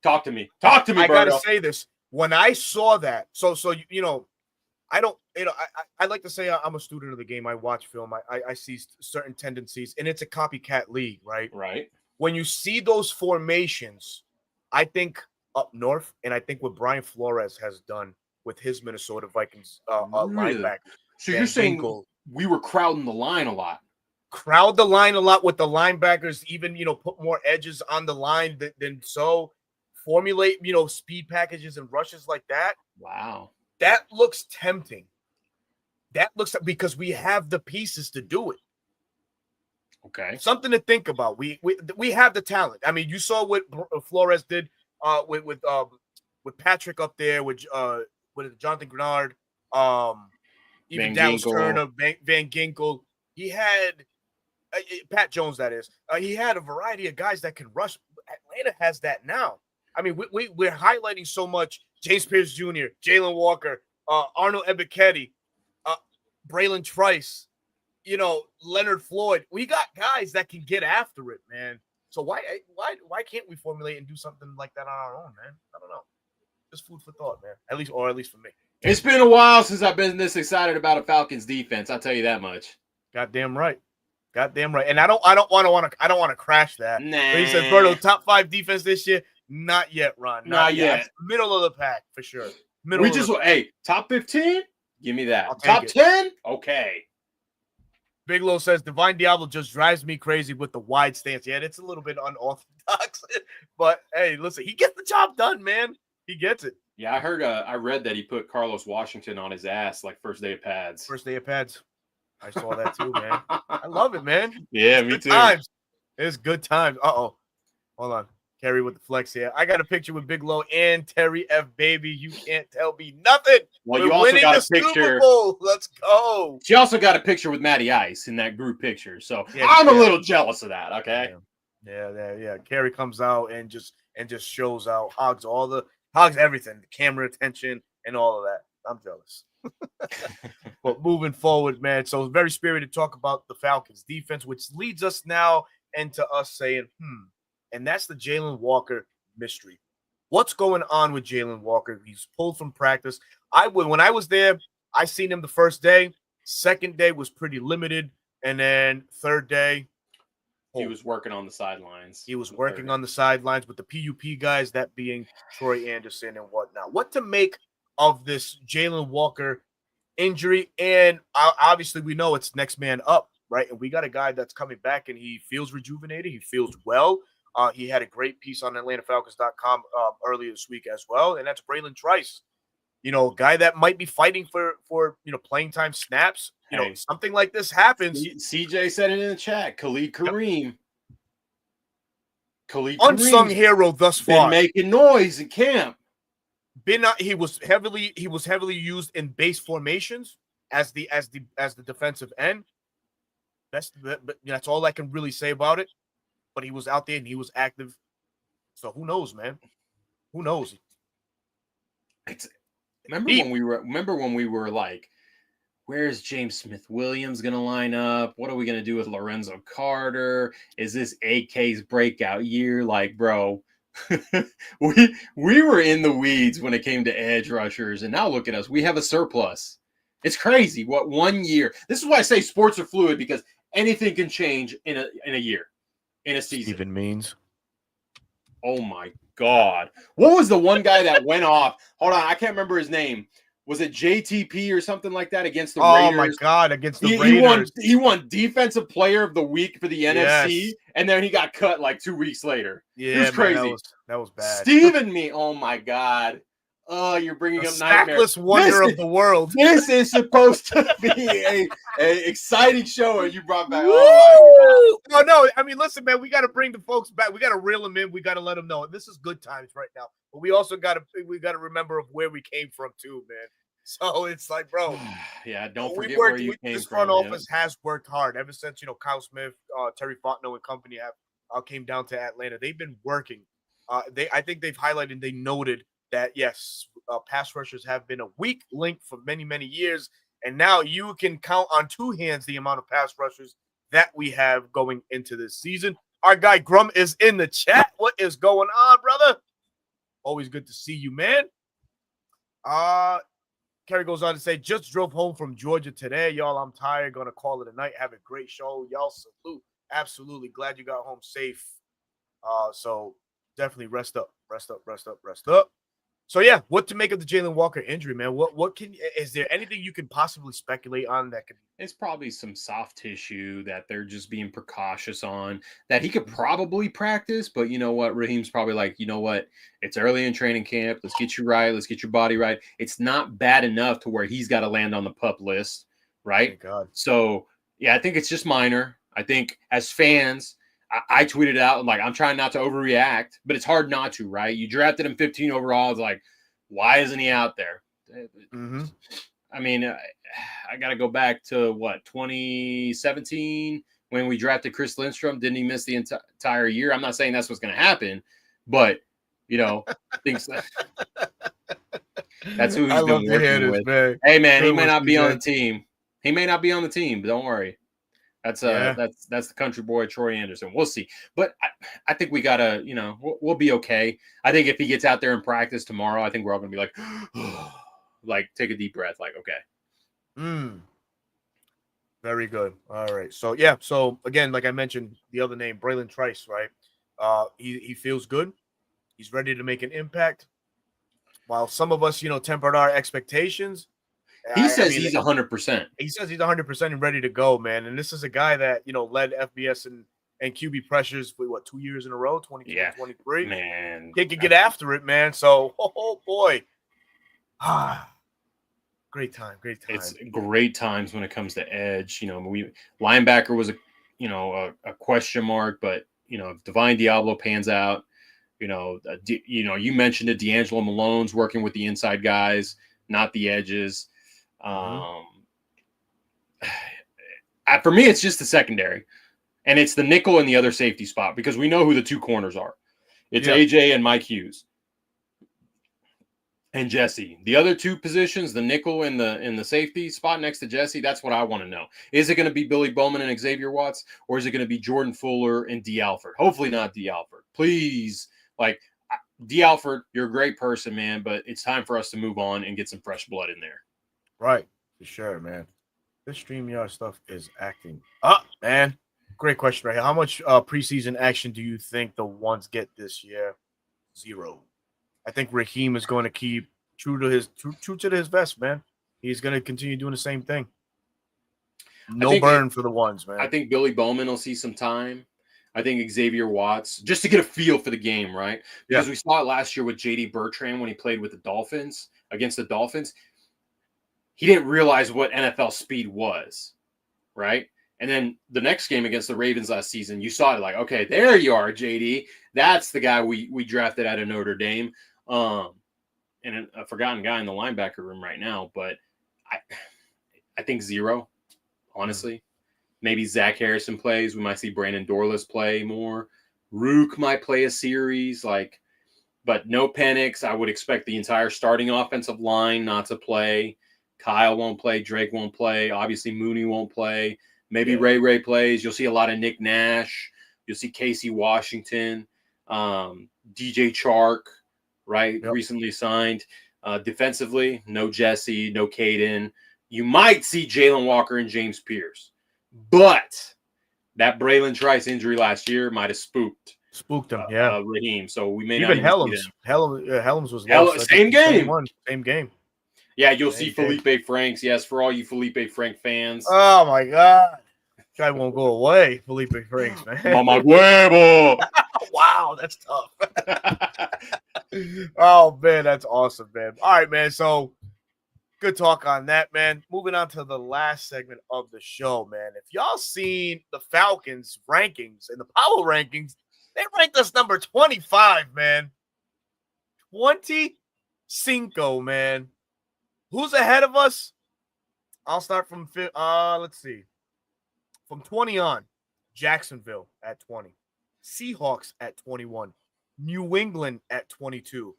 Talk to me. Talk to me, I gotta Berto. say this. When I saw that, so I don't, I like to say I'm a student of the game. I watch film. I see certain tendencies, and it's a copycat league, right? Right. When you see those formations, I think up north, and I think what Brian Flores has done with his Minnesota Vikings linebackers. So you're saying we were crowding the line a lot? Crowd the line a lot with the linebackers, even, put more edges on the line than so. Formulate, speed packages and rushes like that. Wow. That looks tempting. That looks, because we have the pieces to do it. Okay. Something to think about. We have the talent. I mean, you saw what Flores did with Patrick up there, with Jonathan Grenard, even Dallas Turner, Van Ginkel. He had Pat Jones, that is. He had a variety of guys that can rush. Atlanta has that now. I mean, we're highlighting so much James Pierce Jr., Jalon Walker, Arnold Ebiketie, Braylon Trice, Leonard Floyd. We got guys that can get after it, man. So why can't we formulate and do something like that on our own, man? I don't know. Just food for thought, man. At least for me. It's been a while since I've been this excited about a Falcons defense. I'll tell you that much. Goddamn right. And I don't want to crash that. Nah. But he said, Berto, top 5 defense this year. Not yet, Ron. Not yet. Middle of the pack for sure. Top 15? Give me that. Top 10? Okay. Big Lo says Divine Diablo just drives me crazy with the wide stance. Yeah, it's a little bit unorthodox, but hey, listen, he gets the job done, man. He gets it. Yeah, I read that he put Carlos Washington on his ass like first day of pads. I saw that too, man. I love it, man. Yeah, me too. It's good times. Hold on. Kerry with the flex here. I got a picture with Big Lo and Terry F. Baby. You can't tell me nothing. Well, you also got a picture. Super Bowl. Let's go. She also got a picture with Matty Ice in that group picture. So I'm a little jealous of that. Okay. Yeah. Kerry comes out and just shows out, hogs everything, the camera attention and all of that. I'm jealous. But moving forward, man. So it's very spirited talk about the Falcons defense, which leads us now into us saying, and that's the Jalon Walker mystery. What's going on with Jalon Walker? He's pulled from practice. When I was there, I seen him the first day. Second day was pretty limited. And then third day, he was working on the sidelines. He was working on the sidelines with the PUP guys, that being Troy Anderson and whatnot. What to make of this Jalon Walker injury? And obviously we know it's next man up, right? And we got a guy that's coming back and he feels rejuvenated. He feels well. He had a great piece on AtlantaFalcons.com earlier this week as well, and that's Braylon Trice. Guy that might be fighting for playing time snaps. Something like this happens. CJ said it in the chat. Khalid Kareem. Unsung hero thus far. Been making noise in camp. He was heavily used in base formations as the defensive end. That's all I can really say about it. But he was out there and he was active. So who knows, man? Who knows? Remember when we were like, where's James Smith-Williams going to line up? What are we going to do with Lorenzo Carter? Is this AK's breakout year? Like, bro, we were in the weeds when it came to edge rushers, and now look at us. We have a surplus. It's crazy. What 1 year? This is why I say sports are fluid, because anything can change in a year, in a season. Steven Means. Oh my God. What was the one guy that went off? Hold on, I can't remember his name. Was it JTP or something like that against the Raiders? Oh my God, against the Raiders. Raiders. He won Defensive Player of the Week for the NFC, Yes. and then he got cut like 2 weeks later. Yeah, it was crazy. Man, that was bad. Steven Me. Oh my God. Oh, you're bringing The up nightmares. stackless wonder of the world. This is supposed to be a exciting show, and you brought back. Oh, no. I mean, listen, man, we got to bring the folks back. We got to reel them in. We got to let them know this is good times right now. But we also got to remember of where we came from too, man. So it's like, bro, yeah, don't forget where you came from. This front office has worked hard ever since, Kyle Smith, Terry Fontenot and company have came down to Atlanta. They've been working. I think they've highlighted, they noted that, yes, pass rushers have been a weak link for many, many years. And now you can count on 2 hands the amount of pass rushers that we have going into this season. Our guy Grum is in the chat. What is going on, brother? Always good to see you, man. Kerry goes on to say, just drove home from Georgia today. Y'all, I'm tired. Going to call it a night. Have a great show. Y'all salute. Absolutely. Glad you got home safe. So definitely rest up. So, yeah, what to make of the Jalen Walker injury, man? Is there anything you can possibly speculate on that could? It's probably some soft tissue that they're just being precautious on, that he could probably practice. But you know what? Raheem's probably like, you know what? It's early in training camp. Let's get you right. Let's get your body right. It's not bad enough to where he's got to land on the PUP list, right? God. So, yeah, I think it's just minor. I think as fans, I tweeted out, like, I'm trying not to overreact, but it's hard not to, right? You drafted him 15 overall. It's like, why isn't he out there? Mm-hmm. I mean, I got to go back to, 2017 when we drafted Chris Lindstrom. Didn't he miss the entire year? I'm not saying that's what's going to happen, but, things that's who he's been working with. Man. Hey, man, he may not be on the team. He may not be on the team, but don't worry. That's the country boy, Troy Anderson. We'll see. But I think we got to, we'll be okay. I think if he gets out there in practice tomorrow, I think we're all going to be like, like, take a deep breath, like, okay. Very good. All right. So, yeah. So, again, like I mentioned, the other name, Braylon Trice, right? He feels good. He's ready to make an impact. While some of us, tempered our expectations. He says he's 100%. He says he's 100% and ready to go, man. And this is a guy that, led FBS and QB pressures for, 2 years in a row, 22 and 23. Man. He could get after it, man. So, oh boy. Great time. It's great times when it comes to edge. Linebacker was a question mark, but if Divine Diablo pans out, you mentioned it, D'Angelo Malone's working with the inside guys, not the edges. For me, it's just the secondary, and it's the nickel and the other safety spot, because we know who the 2 corners are. It's AJ and Mike Hughes. And Jesse. The other 2 positions, the nickel and the safety spot next to Jesse, that's what I want to know. Is it going to be Billy Bowman and Xavier Watts, or is it going to be Jordan Fuller and D. Alford? Hopefully not D. Alford. Please, D. Alford, you're a great person, man, but it's time for us to move on and get some fresh blood in there. Right. For sure, man. This StreamYard stuff is acting up, man. Great question right here. How much preseason action do you think the ones get this year? 0. I think Raheem is going to keep true to his vest, man. He's going to continue doing the same thing. No burn for the ones, man. I think Billy Bowman will see some time. I think Xavier Watts, just to get a feel for the game, right? Because we saw it last year with J.D. Bertrand when he played with the Dolphins, against the Dolphins. He didn't realize what NFL speed was, right? And then the next game against the Ravens last season, you saw it like, okay, there you are, JD. That's the guy we drafted out of Notre Dame. And a forgotten guy in the linebacker room right now, but I think 0, honestly. Maybe Zach Harrison plays. We might see Brandon Dorless play more. Rook might play a series, but no Penix. I would expect the entire starting offensive line not to play. Kyle won't play. Drake won't play. Obviously, Mooney won't play. Maybe Ray plays. You'll see a lot of Nick Nash. You'll see Casey Washington. DJ Chark, right? Yep. Recently signed. Defensively, no Jesse, no Caden. You might see Jalen Walker and James Pierce. But that Braylon Trice injury last year might have spooked him, yeah. Raheem. So we may Even not even see Helms. them. Helms was lost. Same game. Same game. Yeah, you'll see Felipe Franks. Yes, for all you Felipe Frank fans. Oh, my God. Guy won't go away, Felipe Franks, man. Mama huevo. Wow, that's tough. Oh, man, that's awesome, man. All right, man. So good talk on that, man. Moving on to the last segment of the show, man. If y'all seen the Falcons rankings and the power rankings, they ranked us number 25, man. 25, man. Who's ahead of us? I'll start from let's see. From 20 on, Jacksonville at 20. Seahawks at 21. New England at 22.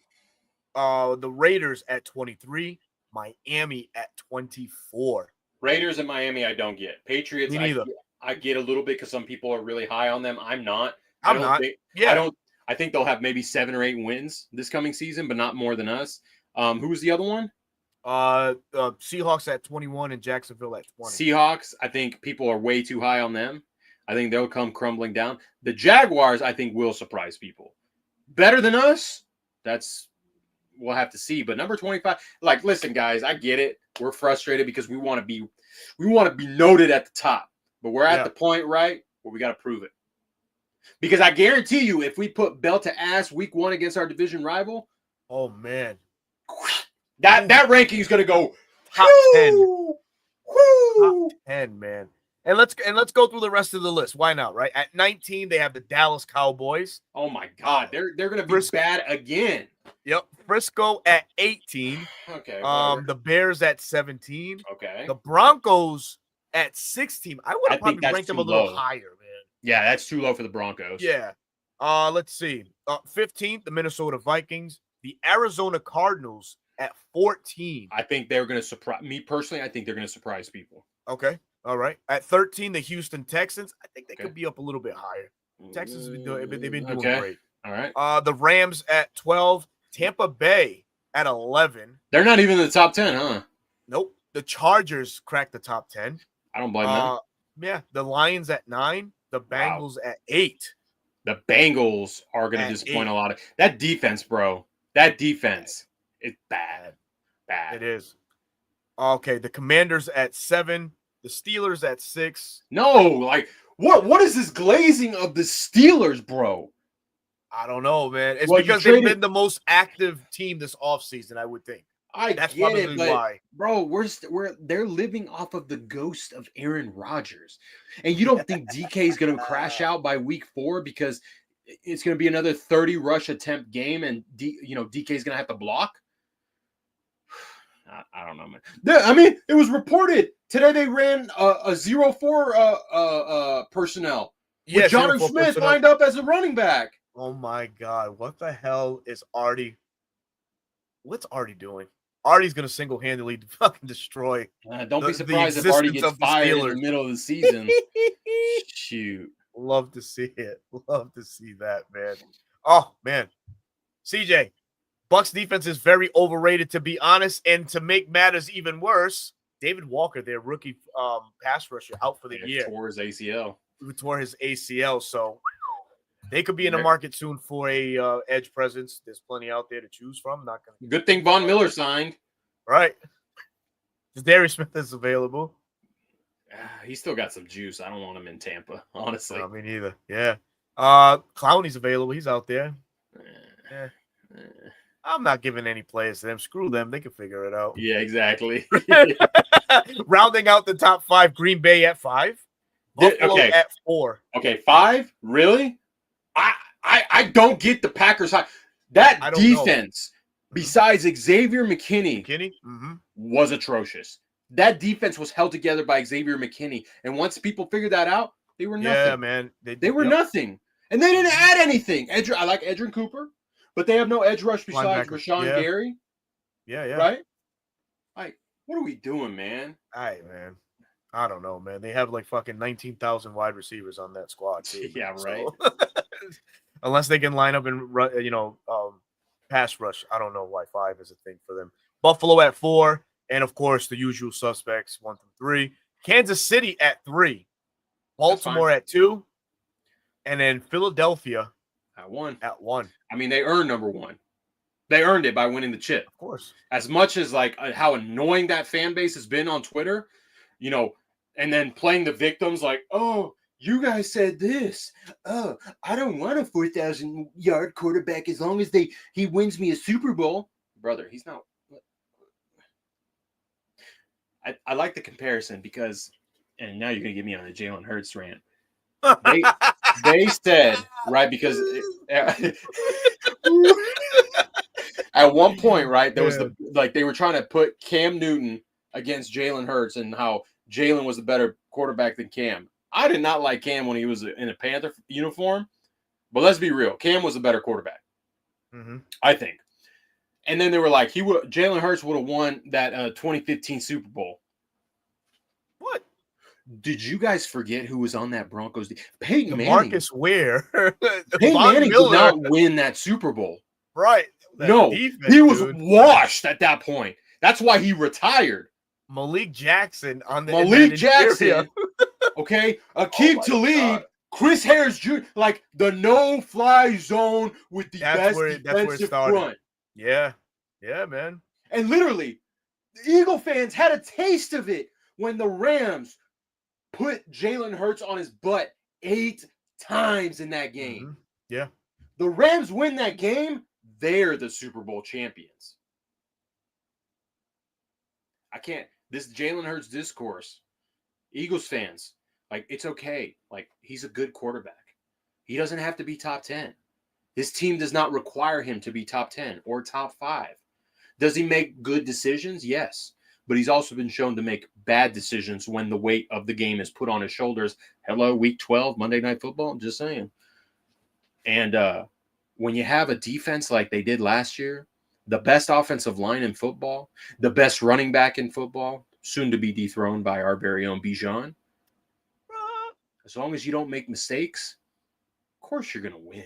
The Raiders at 23. Miami at 24. Raiders and Miami, I don't get. Patriots, Me neither. I get a little bit because some people are really high on them. I'm not. I'm not. I think they'll have maybe 7 or 8 wins this coming season, but not more than us. Who was the other one? Seahawks at 21 and Jacksonville at 20. Seahawks, I think people are way too high on them. I think they'll come crumbling down. The Jaguars, I think, will surprise people. Better than us? We'll have to see. But number 25, like, listen, guys, I get it. We're frustrated because we want to be noted at the top. But we're at the point, right, where we got to prove it. Because I guarantee you, if we put belt to ass week 1 against our division rival, oh man, that ranking is going to go top 10. Top 10, man. And let's go through the rest of the list. Why not, right? At 19, they have the Dallas Cowboys. Oh my God, they're going to be bad again. Yep. Frisco at 18. Okay. The Bears at 17. Okay. The Broncos at 16. I would have probably ranked them a little higher, man. Yeah, that's too low for the Broncos. Yeah. Let's see. 15th, the Minnesota Vikings. The Arizona Cardinals at 14. I think they're going to surprise me personally. I think they're going to surprise people. Okay. All right. At 13, the Houston Texans. I think they could be up a little bit higher. Texans have been doing, they've been doing great. All right. The Rams at 12. Tampa Bay at 11. They're not even in the top 10, huh? Nope. The Chargers cracked the top 10. I don't blame them. Yeah. The Lions at 9. The Bengals at 8. The Bengals are going to disappoint a lot of that defense, bro. That defense is bad. It is. Okay. The Commanders at 7. The Steelers at 6. No, like what is this glazing of the Steelers, bro? I don't know, man. It's because they've been the most active team this offseason, I would think. That's probably why. Bro, they're living off of the ghost of Aaron Rodgers. And you don't think DK is going to crash out by week 4 because it's going to be another 30 rush attempt game and DK is going to have to block? I don't know, man. I mean, it was reported today they ran a 0-4 personnel. Yeah, with Jonnu Smith lined up as a running back. Oh my God. What the hell is Artie? What's Artie doing? Artie's going to single-handedly fucking destroy. Don't be surprised if Artie gets fired in the middle of the season. Shoot. Love to see it. Love to see that, man. Oh, man. CJ, Bucs defense is very overrated, to be honest. And to make matters even worse, David Walker, their rookie pass rusher, out for the year. Tore his ACL. He tore his ACL, so they could be in the market soon for a edge presence. There's plenty out there to choose from. Not gonna. Good thing Von Miller signed. Right. Darius Smith is available. He's still got some juice. I don't want him in Tampa, honestly. No, me neither. Yeah. Clowney's available. He's out there. I'm not giving any players to them. Screw them. They can figure it out. Yeah, exactly. Rounding out the top 5, Green Bay at 5. Buffalo at 4. Okay, 5? Really? I don't get the Packers high. That defense, besides Xavier McKinney was atrocious. That defense was held together by Xavier McKinney. And once people figured that out, they were nothing. Yeah, man. They were nothing. And they didn't add anything. I like Edrin Cooper, but they have no edge rush besides Rashawn Gary. Yeah. Right? Like, what are we doing, man? Man. I don't know, man. They have like fucking 19,000 wide receivers on that squad. Too, yeah, right. unless they can line up and pass rush. I don't know why 5 is a thing for them. Buffalo at 4, and of course the usual suspects 1 through 3. Kansas City at 3, Baltimore at 2, and then Philadelphia at 1. At 1. I mean, they earned number 1. They earned it by winning the chip. Of course. As much as like how annoying that fan base has been on Twitter, and then playing the victims like, oh, you guys said this. Oh, I don't want a 4,000-yard quarterback as long as he wins me a Super Bowl. Brother, he's not. I like the comparison because, and now you're going to get me on a Jalen Hurts rant. They said, right, because at one point, right, there was they were trying to put Cam Newton against Jalen Hurts and how Jalen was the better quarterback than Cam. I did not like Cam when he was in a Panther uniform, but let's be real. Cam was a better quarterback, I think. And then they were like, Jalen Hurts would have won that 2015 Super Bowl. What? Did you guys forget who was on that Broncos? Peyton Manning. Marcus Ware. Peyton Manning did not win that Super Bowl. Right. No, he was washed at that point. That's why he retired. Malik Jackson on the Malik Jackson. Okay, Aqib Talib, Chris Harris Jr. Like the no-fly zone with the best defensive front. Yeah, man. And literally, the Eagle fans had a taste of it when the Rams put Jalen Hurts on his butt 8 times in that game. Yeah. The Rams win that game, they're the Super Bowl champions. This Jalen Hurts discourse, Eagles fans, like, it's okay. Like, he's a good quarterback. He doesn't have to be top 10. His team does not require him to be top 10 or top 5. Does he make good decisions? Yes. But he's also been shown to make bad decisions when the weight of the game is put on his shoulders. Hello, Week 12, Monday Night Football. I'm just saying. And when you have a defense like they did last year, the best offensive line in football, the best running back in football, soon to be dethroned by our very own Bijan. As long as you don't make mistakes, of course you're going to win.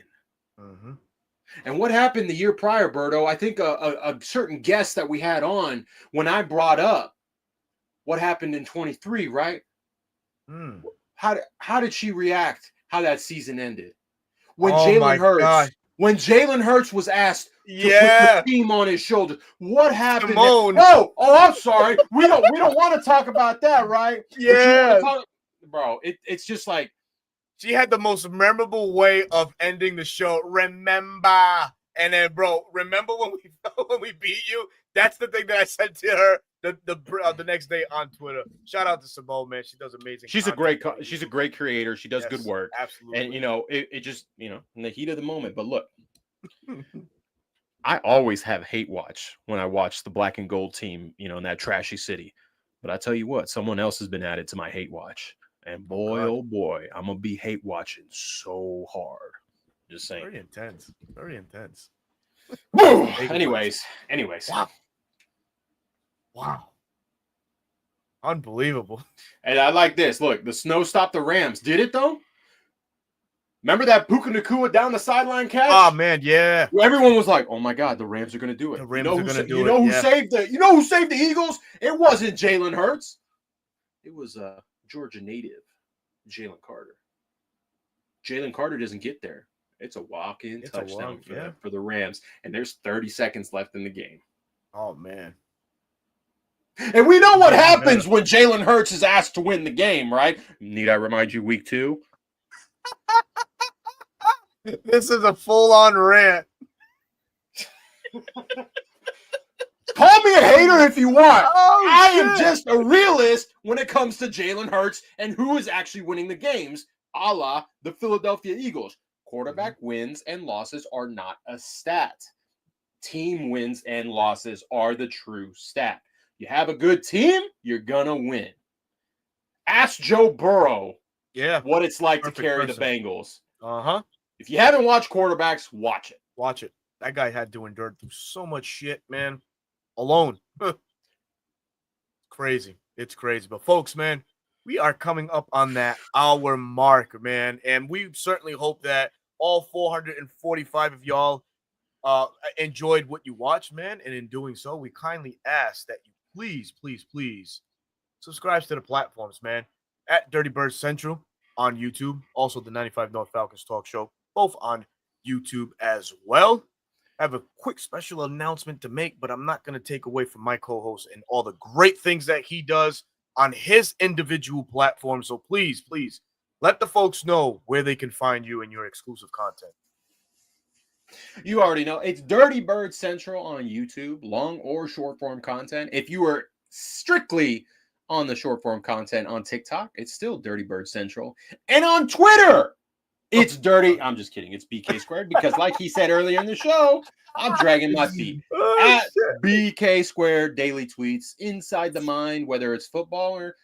And what happened the year prior, Berto? I think a certain guest that we had on, when I brought up what happened in 23, right? How did she react? How that season ended? When Jalen Hurts was asked to put the team on his shoulders, what happened? Oh, I'm sorry. We don't want to talk about that, right? Yeah, bro. It's just like. She had the most memorable way of ending the show. Remember, and then, bro, remember when we beat you? That's the thing that I said to her the next day on Twitter. Shout out to Simone, man. She does amazing. She's a great creator. She does good work. Absolutely. And it just in the heat of the moment. But look, I always have hate watch when I watch the black and gold team, in that trashy city. But I tell you what, someone else has been added to my hate watch. And boy, oh boy, I'm going to be hate watching so hard. Just saying. Very intense. Very intense. Anyways. Wow. Unbelievable. And I like this. Look, the snow stopped the Rams. Did it, though? Remember that Puka Nacua down the sideline catch? Oh, man, yeah. Everyone was like, oh, my God, the Rams are going to do it. The Rams are going to do it. You know who saved the Eagles? It wasn't Jalen Hurts. It was Georgia native Jalen Carter. Jalen Carter doesn't get there. It's a walk-in touchdown for the Rams, and there's 30 seconds left in the game. Oh, man. And we know what happens when Jalen Hurts is asked to win the game, right? Need I remind you, week 2? This is a full-on rant. Call me a hater if you want. I am just a realist when it comes to Jalen Hurts and who is actually winning the games, a la the Philadelphia Eagles. Quarterback wins and losses are not a stat. Team wins and losses are the true stat. You have a good team, you're going to win. Ask Joe Burrow what it's like to carry the Bengals. If you haven't watched quarterbacks, watch it. Watch it. That guy had to endure through so much shit, man. Alone. Crazy. It's crazy. But folks, man, we are coming up on that hour mark, man. And we certainly hope that all 445 of y'all enjoyed what you watched, man. And in doing so, we kindly ask that you please subscribe to the platforms, man. At Dirty Bird Central on YouTube, also the 95 North Falcons Talk Show, both on YouTube as well. I have a quick special announcement to make, but I'm not going to take away from my co-host and all the great things that he does on his individual platform. So please let the folks know where they can find you and your exclusive content. You already know. It's Dirty Bird Central on YouTube, long or short form content. If you are strictly on the short form content on TikTok, it's still Dirty Bird Central. And on Twitter, it's Dirty. I'm just kidding. It's BK Squared because, like he said earlier in the show, I'm dragging my feet. At BK Squared daily tweets inside the mind, whether it's football or,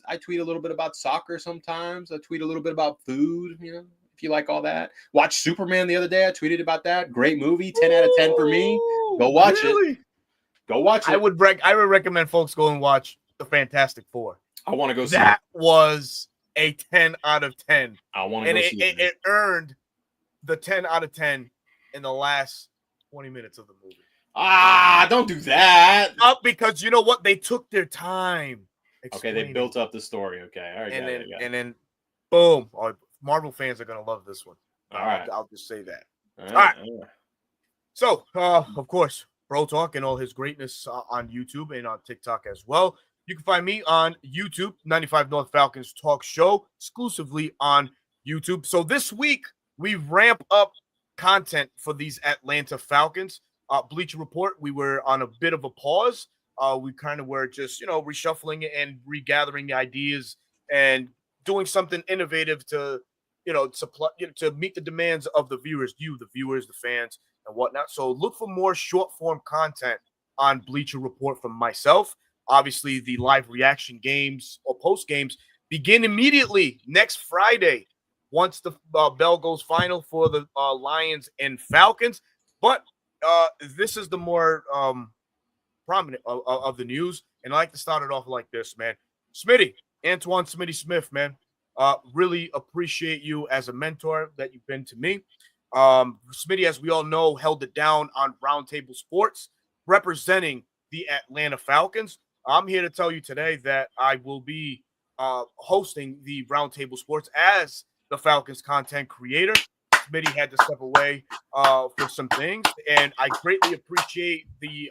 I tweet a little bit about soccer sometimes. I tweet a little bit about food, if you like all that. Watch Superman the other day. I tweeted about that. Great movie. 10 out of 10 for me. Go watch it. Go watch it. I would recommend folks go and watch The Fantastic Four. I want to go see that. Was a 10 out of 10. I want to go see it. It earned the 10 out of 10 in the last 20 minutes of the movie. Don't do that. Because you know what? They took their time. Okay, they built up the story. Okay, all right. And then, boom. Oh, Marvel fans are going to love this one. All right. I'll just say that. All right. So, of course, Bro Talk and all his greatness on YouTube and on TikTok as well. You can find me on YouTube, 95 North Falcons Talk Show, exclusively on YouTube. So this week, we ramp up content for these Atlanta Falcons. Bleacher Report, we were on a bit of a pause. We kind of were just, reshuffling and regathering ideas and doing something innovative to, supply, to meet the demands of the viewers, the fans, and whatnot. So look for more short form content on Bleacher Report from myself. Obviously, the live reaction games or post games begin immediately next Friday once the bell goes final for the Lions and Falcons. But this is the more prominent of the news. And I like to start it off like this, man. Antoine Smitty Smith, man. Really appreciate you as a mentor that you've been to me. Smitty, as we all know, held it down on Roundtable Sports, representing the Atlanta Falcons. I'm here to tell you today that I will be hosting the Roundtable Sports as the Falcons content creator. Smitty had to step away for some things, and I greatly appreciate the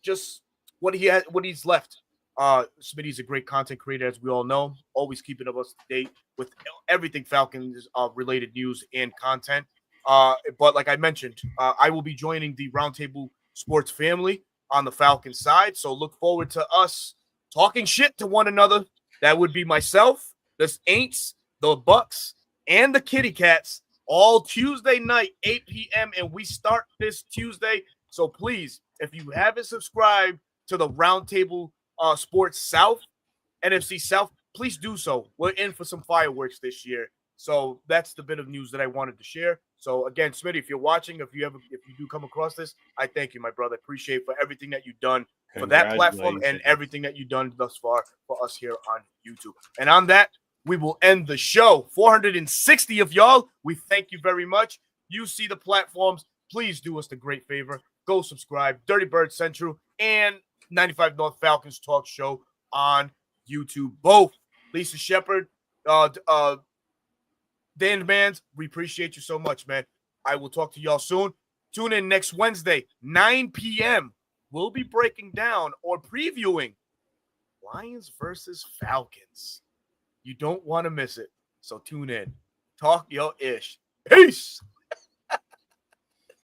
just what he's left. Smitty's a great content creator, as we all know, always keeping us up to date with everything Falcons related news and content. But like I mentioned, I will be joining the Roundtable Sports family on the Falcons side. So look forward to us talking shit to one another. That would be myself, the Aints, the Bucks, and the Kitty Cats all Tuesday night, 8 p.m. And we start this Tuesday. So please, if you haven't subscribed to the Roundtable Sports South, NFC South, please do so. We're in for some fireworks this year. So that's the bit of news that I wanted to share. So again, Smitty, if you're watching, if you do come across this, I thank you, my brother. Appreciate for everything that you've done for that platform and everything that you've done thus far for us here on YouTube. And on that, we will end the show. 460 of y'all, we thank you very much. You see the platforms. Please do us the great favor. Go subscribe. Dirty Bird Central and 95 North Falcons Talk Show on YouTube. Both. Lisa Shepard, Dan Mans, we appreciate you so much, man. I will talk to y'all soon. Tune in next Wednesday, 9 p.m. We'll be breaking down or previewing Lions versus Falcons. You don't want to miss it. So tune in. Talk your ish. Peace.